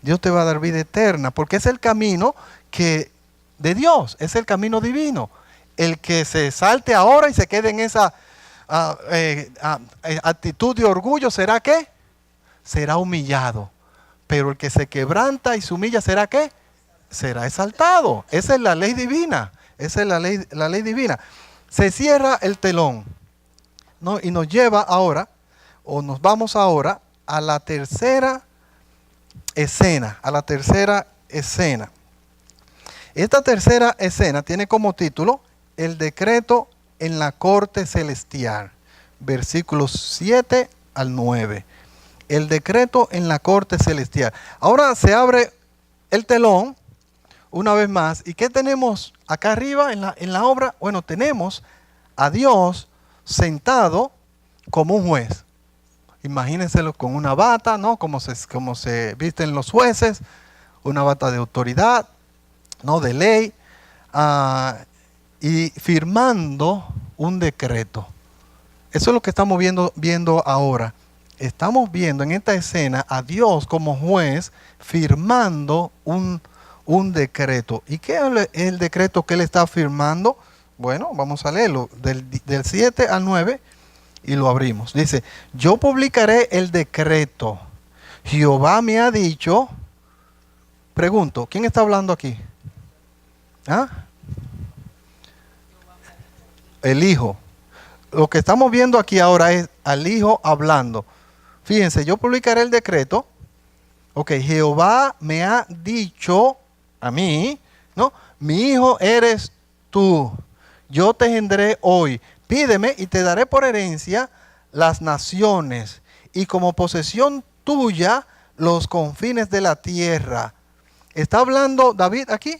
Dios te va a dar vida eterna, porque es el camino de Dios, es el camino divino. El que se exalte ahora y se quede en esa actitud de orgullo, ¿será qué? Será humillado. Pero el que se quebranta y se humilla, ¿será qué? Será exaltado. Esa es la ley divina. Esa es la ley divina. Se cierra el telón, ¿no? Y nos lleva ahora, o nos vamos ahora, a la tercera escena. Esta tercera escena tiene como título el decreto en la corte celestial, versículos 7 al 9. El decreto en la corte celestial. Ahora se abre el telón una vez más. ¿Y qué tenemos acá arriba en la obra? Bueno, tenemos a Dios sentado como un juez. Imagínenselo con una bata, ¿no? Como se visten los jueces, una bata de autoridad, ¿no? De ley, y firmando un decreto. Eso es lo que estamos viendo ahora. Estamos viendo en esta escena a Dios como juez firmando un decreto. ¿Y qué es el decreto que Él está firmando? Bueno, vamos a leerlo del 7 al 9. Y lo abrimos. Dice, yo publicaré el decreto. Jehová me ha dicho. Pregunto, ¿quién está hablando aquí? ¿Ah? El Hijo. Lo que estamos viendo aquí ahora es al Hijo hablando. Fíjense, yo publicaré el decreto. Ok, Jehová me ha dicho a mí, ¿no? Mi hijo eres tú. Yo te engendré hoy. Pídeme y te daré por herencia las naciones y como posesión tuya los confines de la tierra. ¿Está hablando David aquí?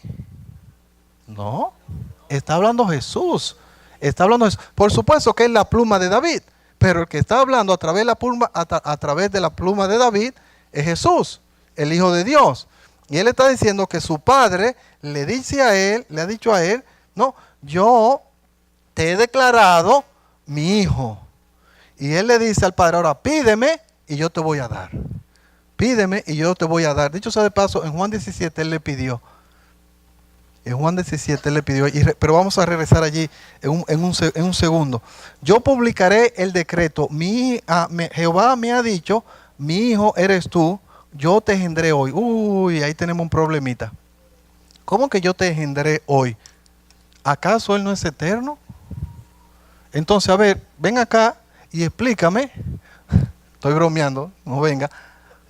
No, está hablando Jesús. Está hablando de eso. Por supuesto que es la pluma de David, pero el que está hablando a través de la pluma, a través de la pluma de David es Jesús, el Hijo de Dios. Y él está diciendo que su padre le dice a él, le ha dicho a él, no, yo te he declarado mi hijo. Y él le dice al padre, ahora pídeme y yo te voy a dar. Pídeme y yo te voy a dar. Dicho sea de paso, en Juan 17 él le pidió. En Juan 17 él le pidió, pero vamos a regresar allí en un segundo. Yo publicaré el decreto. Jehová me ha dicho, mi hijo eres tú, yo te engendré hoy. Uy, ahí tenemos un problemita. ¿Cómo que yo te engendré hoy? ¿Acaso él no es eterno? Entonces, a ver, ven acá y explícame. Estoy bromeando, no venga.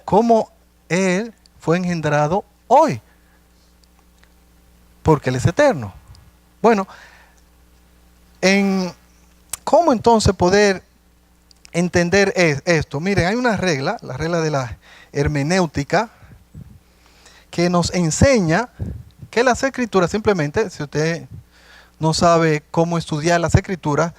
¿Cómo él fue engendrado hoy? Porque él es eterno. Bueno, ¿cómo entonces poder entender esto? Miren, hay una regla, la regla de la hermenéutica, que nos enseña que las escrituras, simplemente, si usted no sabe cómo estudiar las escrituras,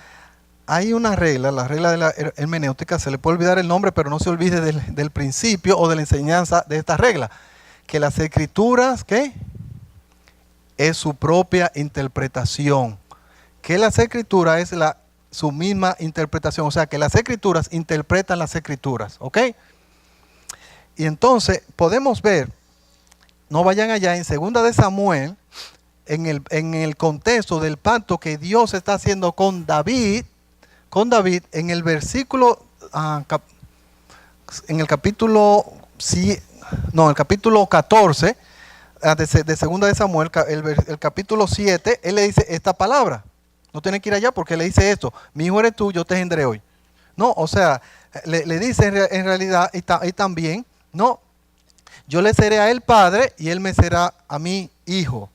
hay una regla, la regla de la hermenéutica, se le puede olvidar el nombre, pero no se olvide del principio o de la enseñanza de esta regla, que las escrituras, ¿qué? Es su propia interpretación, que las escrituras es su misma interpretación, o sea que las escrituras interpretan las escrituras, ¿ok? Y entonces podemos ver, no vayan allá, en 2 de Samuel, en el contexto del pacto que Dios está haciendo con David, en el versículo, en el capítulo 14, de 2 de Samuel, el capítulo 7, él le dice esta palabra. No tiene que ir allá porque le dice esto: mi hijo eres tú, yo te engendré hoy. No, o sea, le dice en realidad, y también, no, yo le seré a él padre y él me será a mí hijo.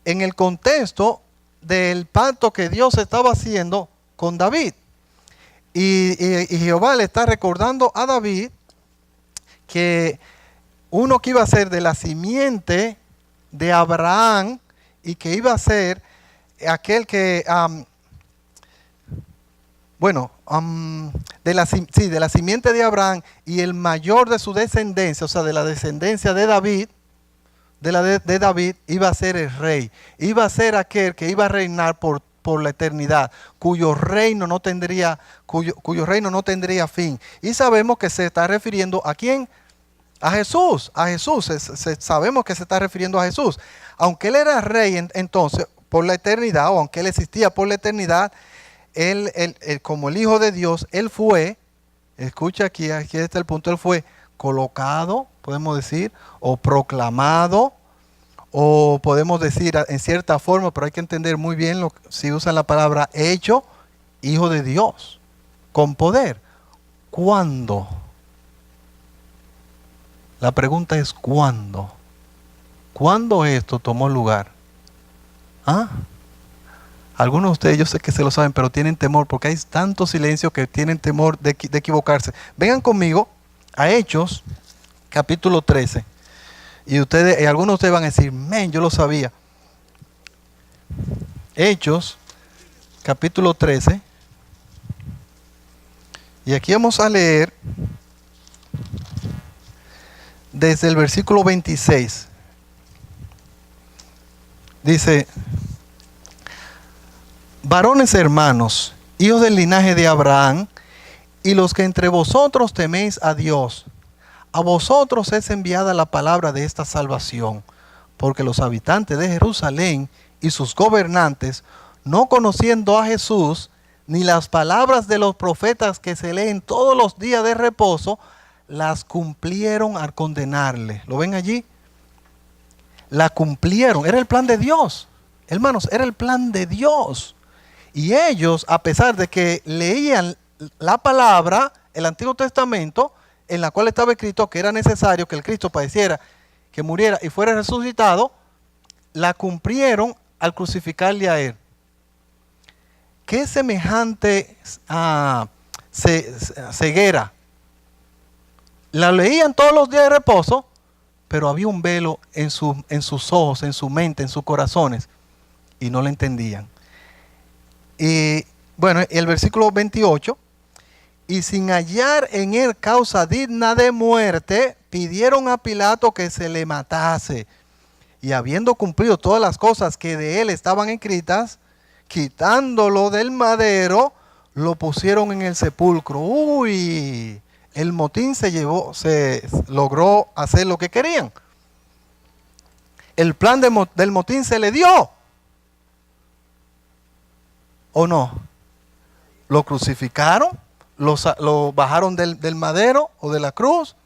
En el contexto del pacto que Dios estaba haciendo con David. Y Jehová le está recordando a David que uno que iba a ser de la simiente de Abraham y que iba a ser aquel que, de la simiente de Abraham y el mayor de su descendencia, o sea, de la descendencia de David, de David, iba a ser el rey. Iba a ser aquel que iba a reinar por la eternidad, cuyo reino no tendría fin. Y sabemos que se está refiriendo ¿a quién? A Jesús, sabemos que se está refiriendo a Jesús. Aunque él era rey entonces por la eternidad, o aunque él existía por la eternidad, él como el Hijo de Dios, él fue, escucha aquí está el punto, él fue colocado, podemos decir, o proclamado, o podemos decir en cierta forma, pero hay que entender muy bien si usan la palabra hecho, Hijo de Dios, con poder. ¿Cuándo? La pregunta es ¿cuándo? ¿Cuándo esto tomó lugar? Algunos de ustedes yo sé que se lo saben, pero tienen temor porque hay tanto silencio que tienen temor de equivocarse. Vengan conmigo a Hechos, capítulo 13. Y algunos de ustedes van a decir, yo lo sabía. Hechos, capítulo 13. Y aquí vamos a leer desde el versículo 26. Dice: varones hermanos, hijos del linaje de Abraham, y los que entre vosotros teméis a Dios, a vosotros es enviada la palabra de esta salvación, porque los habitantes de Jerusalén y sus gobernantes, no conociendo a Jesús, ni las palabras de los profetas que se leen todos los días de reposo, las cumplieron al condenarle. ¿Lo ven allí? La cumplieron. Era el plan de Dios. Hermanos, era el plan de Dios. Y ellos, a pesar de que leían la palabra, el Antiguo Testamento, en la cual estaba escrito que era necesario que el Cristo padeciera, que muriera y fuera resucitado, la cumplieron al crucificarle a él. ¿Qué semejante ceguera? La leían todos los días de reposo, pero había un velo en sus ojos, en su mente, en sus corazones, y no la entendían. Y bueno, el versículo 28, y sin hallar en él causa digna de muerte, pidieron a Pilato que se le matase. Y habiendo cumplido todas las cosas que de él estaban escritas, quitándolo del madero, lo pusieron en el sepulcro. Uy, el motín se logró hacer lo que querían. El plan del motín se le dio. ¿O no? Lo crucificaron, lo bajaron del madero o de la cruz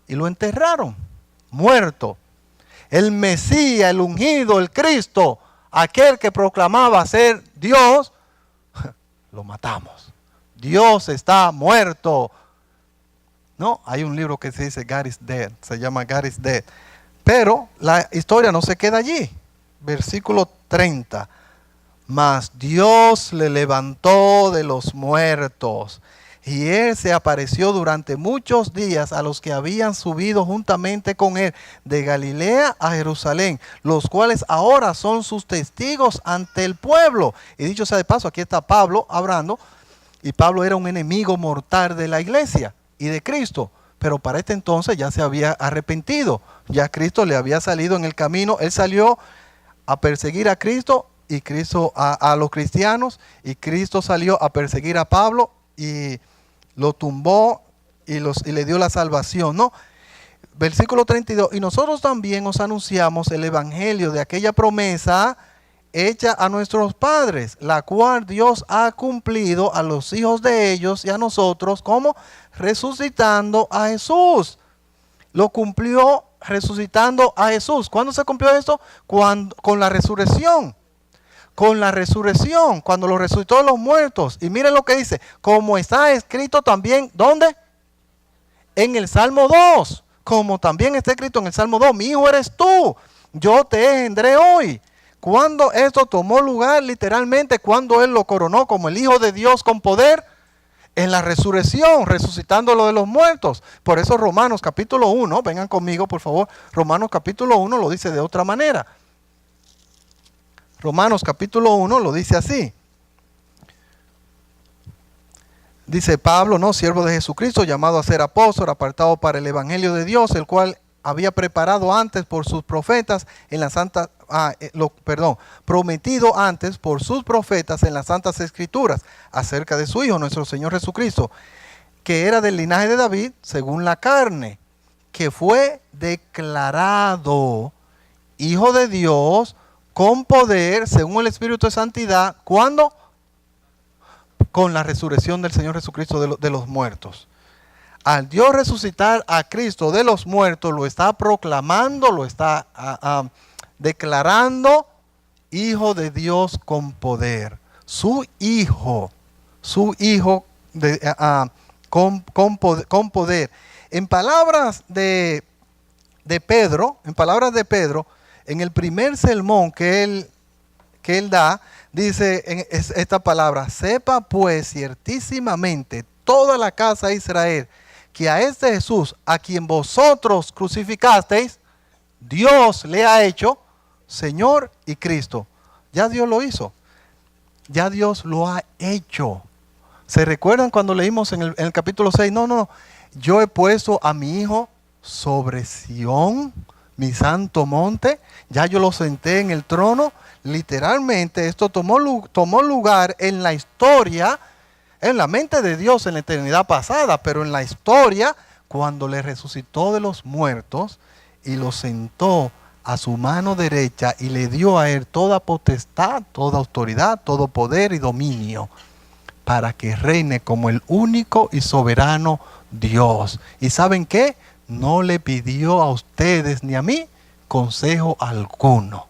y lo enterraron, muerto. El Mesías, el ungido, el Cristo, aquel que proclamaba ser Dios, lo matamos. Dios está muerto. No, hay un libro que se dice God is dead, se llama God is dead. Pero la historia no se queda allí. Versículo 30. Mas Dios le levantó de los muertos, y él se apareció durante muchos días a los que habían subido juntamente con él de Galilea a Jerusalén, los cuales ahora son sus testigos ante el pueblo. Y dicho sea de paso, aquí está Pablo hablando, y Pablo era un enemigo mortal de la iglesia y de Cristo, pero para este entonces ya se había arrepentido, ya Cristo le había salido en el camino. Él salió a perseguir a Cristo y Cristo a los cristianos, y Cristo salió a perseguir a Pablo y lo tumbó y le dio la salvación, ¿no? Versículo 32, y nosotros también os anunciamos el evangelio de aquella promesa hecha a nuestros padres, la cual Dios ha cumplido a los hijos de ellos y a nosotros, como resucitando a Jesús. Lo cumplió resucitando a Jesús. ¿Cuándo se cumplió esto? Con la resurrección. Con la resurrección, cuando lo resucitó de los muertos. Y miren lo que dice, como está escrito también, ¿dónde? En el Salmo 2. Como también está escrito en el Salmo 2, mi hijo eres tú, yo te engendré hoy. Cuando esto tomó lugar, literalmente, cuando él lo coronó como el Hijo de Dios con poder, en la resurrección, resucitándolo de los muertos. Por eso Romanos capítulo 1, vengan conmigo por favor, Romanos capítulo 1 lo dice de otra manera. Romanos capítulo 1 lo dice así. Dice Pablo, ¿no? Siervo de Jesucristo, llamado a ser apóstol, apartado para el evangelio de Dios, el cual había preparado antes por sus profetas en la santa, prometido antes por sus profetas en las santas escrituras, acerca de su Hijo, nuestro Señor Jesucristo, que era del linaje de David, según la carne, que fue declarado Hijo de Dios, con poder, según el Espíritu de Santidad. ¿Cuándo? Con la resurrección del Señor Jesucristo de los muertos. Al Dios resucitar a Cristo de los muertos, lo está proclamando, lo está declarando Hijo de Dios con poder. Su Hijo con poder. En palabras de Pedro, en el primer sermón que él da, dice esta palabra: sepa pues ciertísimamente toda la casa de Israel que a este Jesús, a quien vosotros crucificasteis, Dios le ha hecho Señor y Cristo. Ya Dios lo hizo. Ya Dios lo ha hecho. ¿Se recuerdan cuando leímos en el capítulo 6? No. Yo he puesto a mi Hijo sobre Sión, mi santo monte. Ya yo lo senté en el trono. Literalmente esto tomó lugar en la historia, en la mente de Dios en la eternidad pasada, pero en la historia cuando le resucitó de los muertos y lo sentó a su mano derecha y le dio a él toda potestad, toda autoridad, todo poder y dominio, para que reine como el único y soberano Dios. ¿Y saben qué? No le pidió a ustedes ni a mí consejo alguno.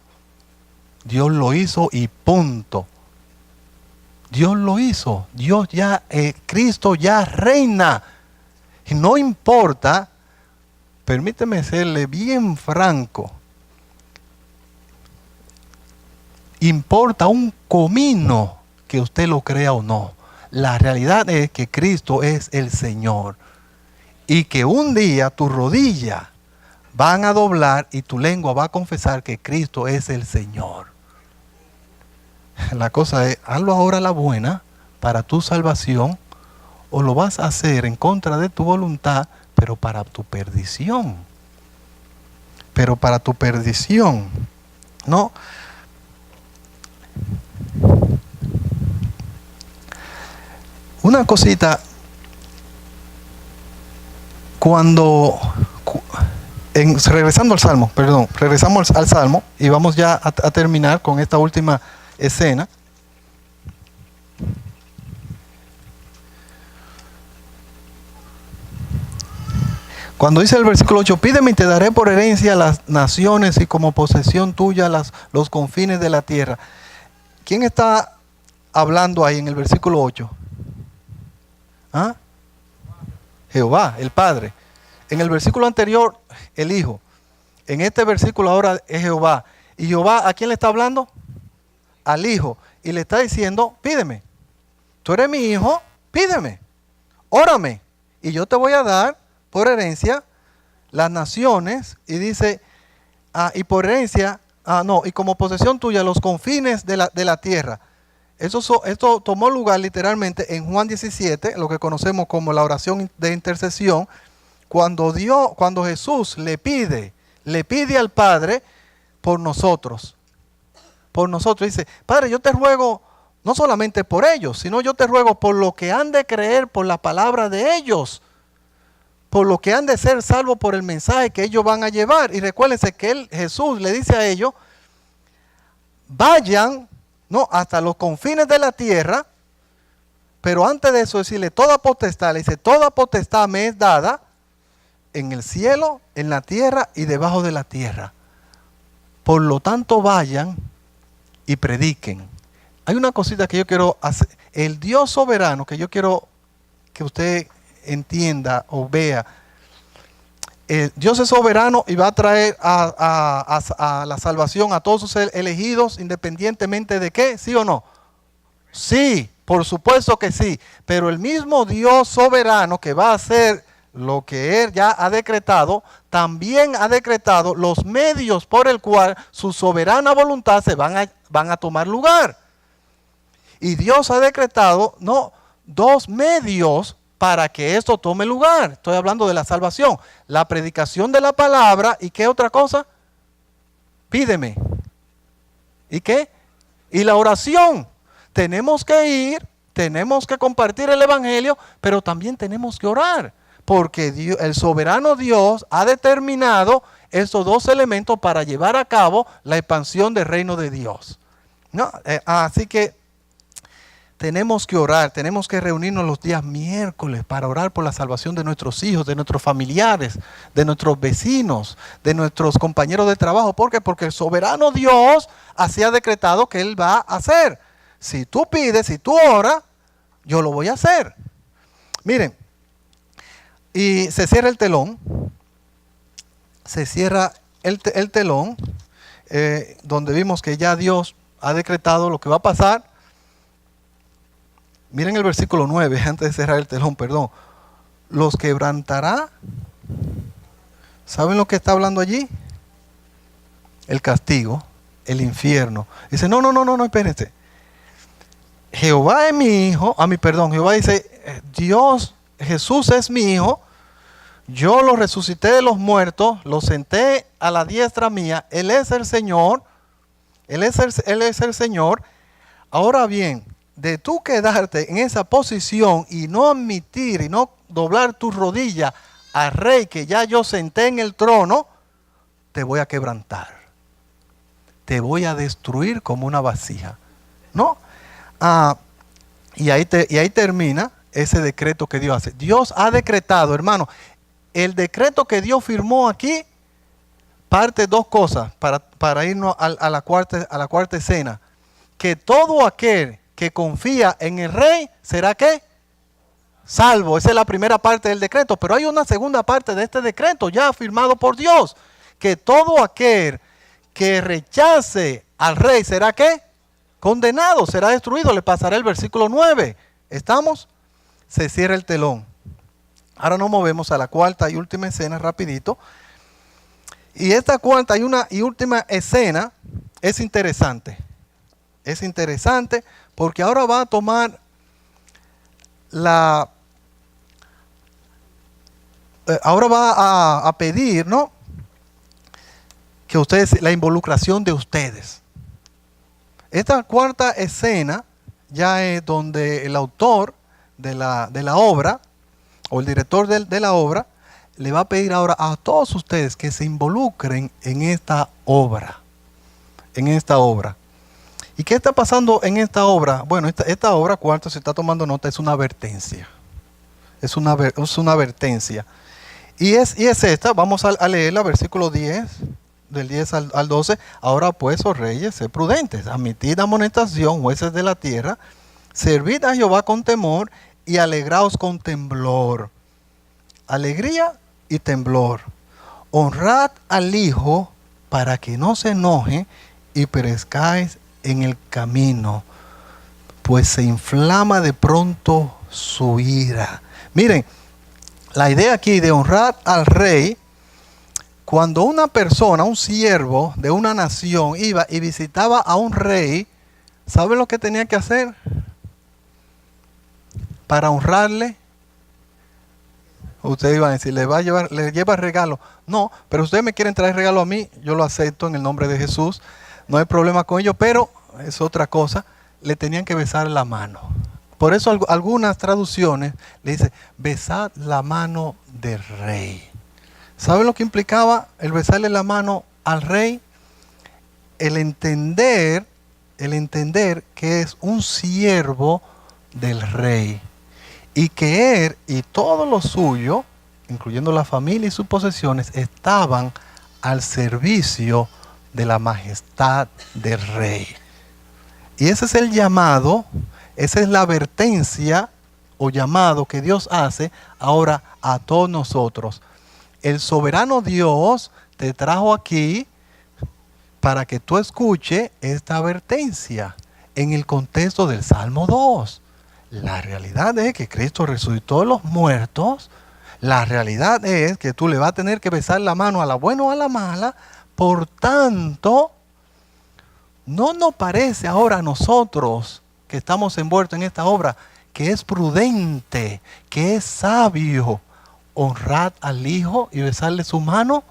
Dios lo hizo y punto. Dios lo hizo. Cristo ya reina. Y no importa, permíteme serle bien franco, importa un comino que usted lo crea o no. La realidad es que Cristo es el Señor. Y que un día tu rodilla van a doblar y tu lengua va a confesar que Cristo es el Señor. La cosa es, hazlo ahora la buena para tu salvación, o lo vas a hacer en contra de tu voluntad, pero para tu perdición. Pero para tu perdición, ¿no? Una cosita, regresando al Salmo, regresamos al Salmo y vamos ya a terminar con esta última escena. Cuando dice el versículo 8, pídeme y te daré por herencia las naciones y como posesión tuya los confines de la tierra. ¿Quién está hablando ahí en el versículo 8? ¿Ah? Jehová, el Padre. En el versículo anterior, el Hijo. En este versículo ahora es Jehová. ¿Y Jehová a quién le está hablando? Al Hijo. Y le está diciendo, pídeme. Tú eres mi hijo, pídeme. Órame. Y yo te voy a dar por herencia las naciones. Y dice, y por herencia, y como posesión tuya los confines de la tierra. Esto tomó lugar literalmente en Juan 17, lo que conocemos como la oración de intercesión, cuando Jesús le pide al Padre por nosotros. Por nosotros. Dice, Padre, yo te ruego no solamente por ellos, sino yo te ruego por lo que han de creer por la palabra de ellos, por lo que han de ser salvos por el mensaje que ellos van a llevar. Y recuérdense que Jesús le dice a ellos, vayan, no, hasta los confines de la tierra, pero antes de eso decirle toda potestad, le dice, toda potestad me es dada en el cielo, en la tierra y debajo de la tierra. Por lo tanto vayan y prediquen. Hay una cosita que yo quiero hacer, el Dios soberano que yo quiero que usted entienda o vea. Dios es soberano y va a traer a la salvación a todos sus elegidos, independientemente de qué, ¿sí o no? Sí, por supuesto que sí, pero el mismo Dios soberano que va a hacer lo que Él ya ha decretado, también ha decretado los medios por el cual su soberana voluntad se van a tomar lugar. Y Dios ha decretado, dos medios para que esto tome lugar. Estoy hablando de la salvación, la predicación de la palabra y ¿qué otra cosa? Pídeme. ¿Y qué? Y la oración. Tenemos que ir, tenemos que compartir el evangelio, pero también tenemos que orar, porque el soberano Dios ha determinado estos dos elementos para llevar a cabo la expansión del reino de Dios. ¿No? Así que tenemos que orar, tenemos que reunirnos los días miércoles para orar por la salvación de nuestros hijos, de nuestros familiares, de nuestros vecinos, de nuestros compañeros de trabajo. ¿Por qué? Porque el soberano Dios así ha decretado que Él va a hacer. Si tú pides, si tú oras, yo lo voy a hacer. Miren, y se cierra el telón. Se cierra el telón, donde vimos que ya Dios ha decretado lo que va a pasar. Miren el versículo 9, antes de cerrar el telón, perdón. Los quebrantará. ¿Saben lo que está hablando allí? El castigo, el infierno. Dice, no, espérense. Jehová es mi hijo, Jehová dice, Jesús es mi hijo, yo lo resucité de los muertos, lo senté a la diestra mía, Él es el Señor, Él es el Señor. Ahora bien, de tú quedarte en esa posición y no admitir y no doblar tu rodilla al rey que ya yo senté en el trono, te voy a quebrantar. Te voy a destruir como una vasija. ¿No? Y ahí termina ese decreto que Dios hace. Dios ha decretado, hermano, el decreto que Dios firmó aquí parte dos cosas para irnos a la cuarta escena. Que todo aquel que confía en el rey será ¿qué? Salvo. Esa es la primera parte del decreto, pero hay una segunda parte de este decreto ya firmado por Dios, que todo aquel que rechace al rey será ¿qué? Condenado, será destruido. Le pasará el versículo 9. ¿Estamos? Se cierra el telón. Ahora nos movemos a la cuarta y última escena rapidito. Y esta cuarta y última escena es interesante. es interesante porque ahora va a tomar la... ahora va a pedir, ¿no? Que ustedes, la involucración de ustedes. Esta cuarta escena ya es donde el autor de la obra, o el director de la obra, le va a pedir ahora a todos ustedes que se involucren en esta obra. En esta obra. ¿Y qué está pasando en esta obra? Bueno, esta obra, cuarto, se está tomando nota, es una advertencia. Es una advertencia. Y es esta, vamos a leerla, versículo 10, del 10 al 12. Ahora pues, oh reyes, sed prudentes, admitid amonestación, jueces de la tierra, servid a Jehová con temor y alegraos con temblor. Alegría y temblor. Honrad al Hijo para que no se enoje y perezcáis en el camino, pues se inflama de pronto su ira. Miren, la idea aquí de honrar al rey, cuando una persona, un siervo de una nación iba y visitaba a un rey, ¿saben lo que tenía que hacer para honrarle? Ustedes iban a decir, le lleva regalo. No, pero ustedes me quieren traer regalo a mí, yo lo acepto en el nombre de Jesús. No hay problema con ello, pero es otra cosa. Le tenían que besar la mano. Por eso algunas traducciones le dicen, besad la mano del rey. ¿Saben lo que implicaba el besarle la mano al rey? El entender que es un siervo del rey. Y que él y todo lo suyo, incluyendo la familia y sus posesiones, estaban al servicio de la majestad del rey. Y ese es el llamado, esa es la advertencia o llamado que Dios hace ahora a todos nosotros. El soberano Dios te trajo aquí para que tú escuches esta advertencia en el contexto del Salmo 2. La realidad es que Cristo resucitó de los muertos. La realidad es que tú le vas a tener que besar la mano a la buena o a la mala. Por tanto, no nos parece ahora a nosotros que estamos envueltos en esta obra que es prudente, que es sabio honrar al Hijo y besarle su mano.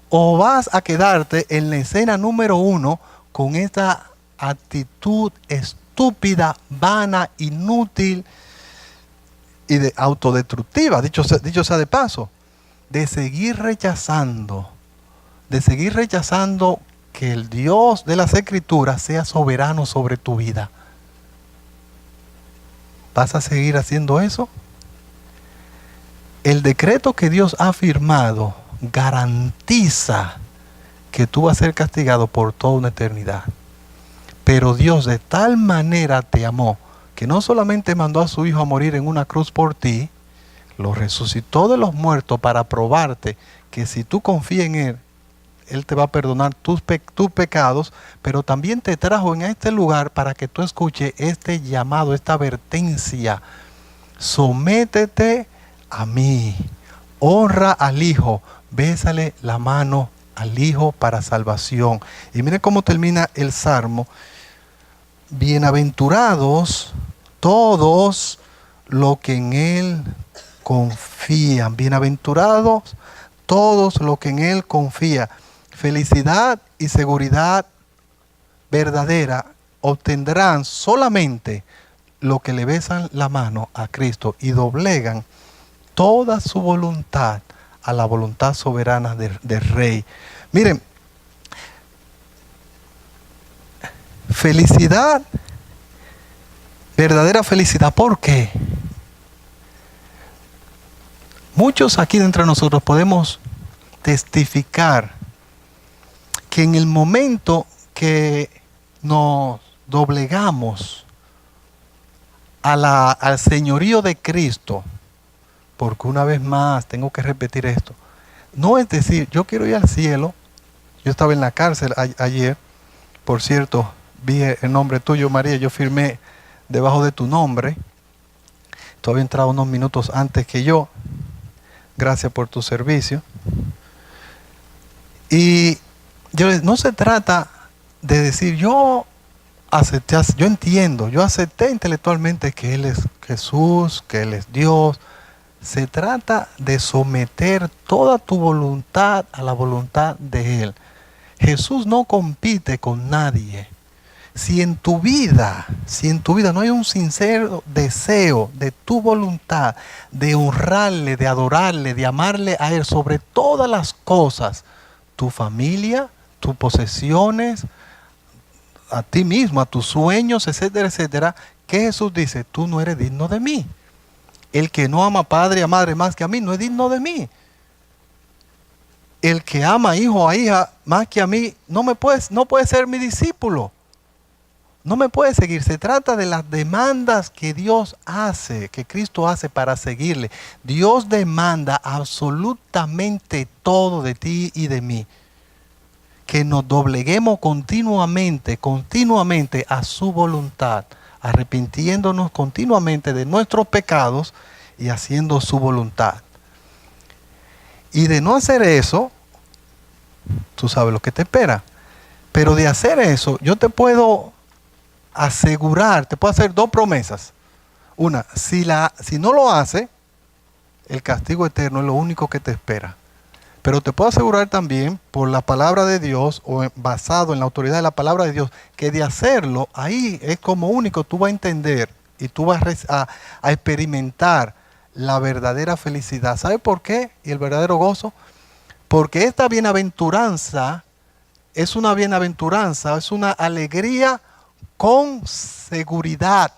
¿O vas a quedarte en la escena número 1 con esta actitud estúpida, vana, inútil y autodestructiva, dicho sea de paso, de seguir rechazando que el Dios de las Escrituras sea soberano sobre tu vida? ¿Vas a seguir haciendo eso? El decreto que Dios ha firmado garantiza que tú vas a ser castigado por toda una eternidad. Pero Dios de tal manera te amó que no solamente mandó a su Hijo a morir en una cruz por ti, lo resucitó de los muertos para probarte que si tú confías en Él, Él te va a perdonar tus pecados, pero también te trajo en este lugar para que tú escuches este llamado, esta advertencia. Sométete a mí, honra al Hijo, bésale la mano al Hijo para salvación. Y miren cómo termina el Salmo. Bienaventurados todos los que en Él confían. Bienaventurados todos los que en Él confían. Felicidad y seguridad verdadera obtendrán solamente los que le besan la mano a Cristo y doblegan toda su voluntad a la voluntad soberana del Rey. Miren, felicidad, verdadera felicidad. ¿Por qué? Muchos aquí de entre nosotros podemos testificar que en el momento que nos doblegamos al señorío de Cristo, porque una vez más tengo que repetir esto, no es decir, yo quiero ir al cielo. Yo estaba en la cárcel ayer, por cierto, vi el nombre tuyo, María, yo firmé debajo de tu nombre. Tú habías entrado unos minutos antes que yo. Gracias por tu servicio. Y no se trata de decir, yo yo entiendo, yo acepté intelectualmente que Él es Jesús, que Él es Dios. Se trata de someter toda tu voluntad a la voluntad de Él. Jesús no compite con nadie. Si en tu vida no hay un sincero deseo de tu voluntad de honrarle, de adorarle, de amarle a Él sobre todas las cosas, tu familia, tus posesiones, a ti mismo, a tus sueños, etcétera, etcétera, ¿qué Jesús dice? Tú no eres digno de mí. El que no ama a padre y a madre más que a mí no es digno de mí. El que ama a hijo o a hija más que a mí no puede ser mi discípulo. No me puede seguir. Se trata de las demandas que Dios hace, que Cristo hace para seguirle. Dios demanda absolutamente todo de ti y de mí. Que nos dobleguemos continuamente a su voluntad, arrepintiéndonos continuamente de nuestros pecados y haciendo su voluntad. Y de no hacer eso, tú sabes lo que te espera. Pero de hacer eso, yo te puedo asegurar, te puedo hacer dos promesas. Una, si no lo hace, el castigo eterno es lo único que te espera. Pero te puedo asegurar también, por la palabra de Dios, o basado en la autoridad de la palabra de Dios, que de hacerlo, ahí es como único tú vas a entender y tú vas a experimentar la verdadera felicidad. ¿Sabe por qué? Y el verdadero gozo. Porque esta bienaventuranza es una bienaventuranza, es una alegría con seguridad,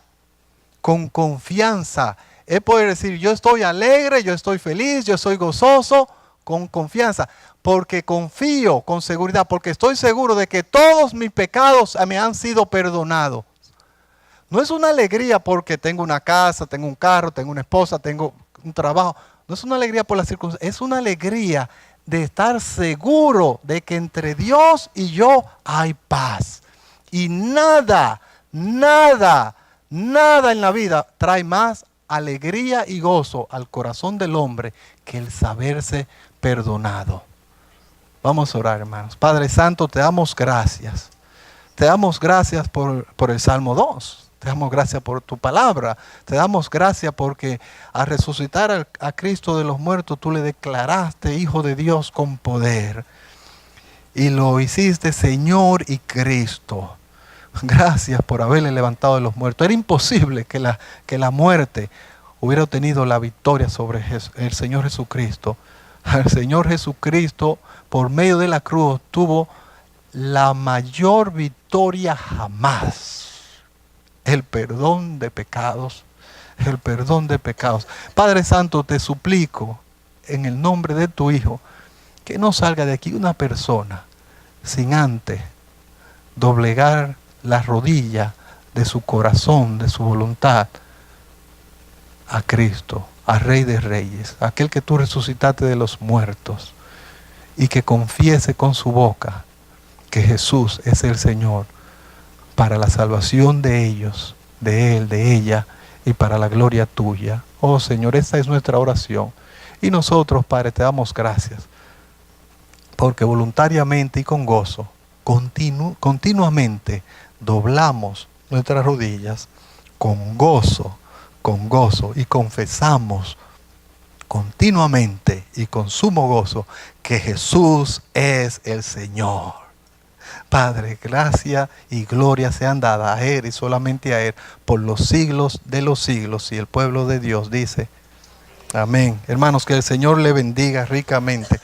con confianza. Es poder decir, yo estoy alegre, yo estoy feliz, yo estoy gozoso, con confianza, porque confío con seguridad, porque estoy seguro de que todos mis pecados me han sido perdonados. No es una alegría porque tengo una casa, tengo un carro, tengo una esposa, tengo un trabajo. No es una alegría por las circunstancias, es una alegría de estar seguro de que entre Dios y yo hay paz. Y nada en la vida trae más alegría y gozo al corazón del hombre que el saberse perdonado. Vamos a orar, hermanos. Padre Santo, te damos gracias. Te damos gracias por el Salmo 2. Te damos gracias por tu palabra. Te damos gracias porque al resucitar a Cristo de los muertos, tú le declaraste Hijo de Dios con poder. Y lo hiciste Señor y Cristo. Gracias por haberle levantado de los muertos. Era imposible que la muerte hubiera obtenido la victoria sobre el Señor Jesucristo. El Señor Jesucristo, por medio de la cruz, tuvo la mayor victoria jamás. El perdón de pecados. El perdón de pecados. Padre Santo, te suplico, en el nombre de tu Hijo, que no salga de aquí una persona sin antes doblegar la rodilla de su corazón, de su voluntad, a Cristo, a Rey de Reyes, aquel que tú resucitaste de los muertos, y que confiese con su boca que Jesús es el Señor, para la salvación de ellos, de él, de ella, y para la gloria tuya. Oh Señor, esta es nuestra oración. Y nosotros, Padre, te damos gracias, porque voluntariamente y con gozo, continuamente, doblamos nuestras rodillas con gozo, y confesamos continuamente y con sumo gozo que Jesús es el Señor. Padre, gracia y gloria sean dadas a Él y solamente a Él por los siglos de los siglos. Y el pueblo de Dios dice, amén. Hermanos, que el Señor le bendiga ricamente.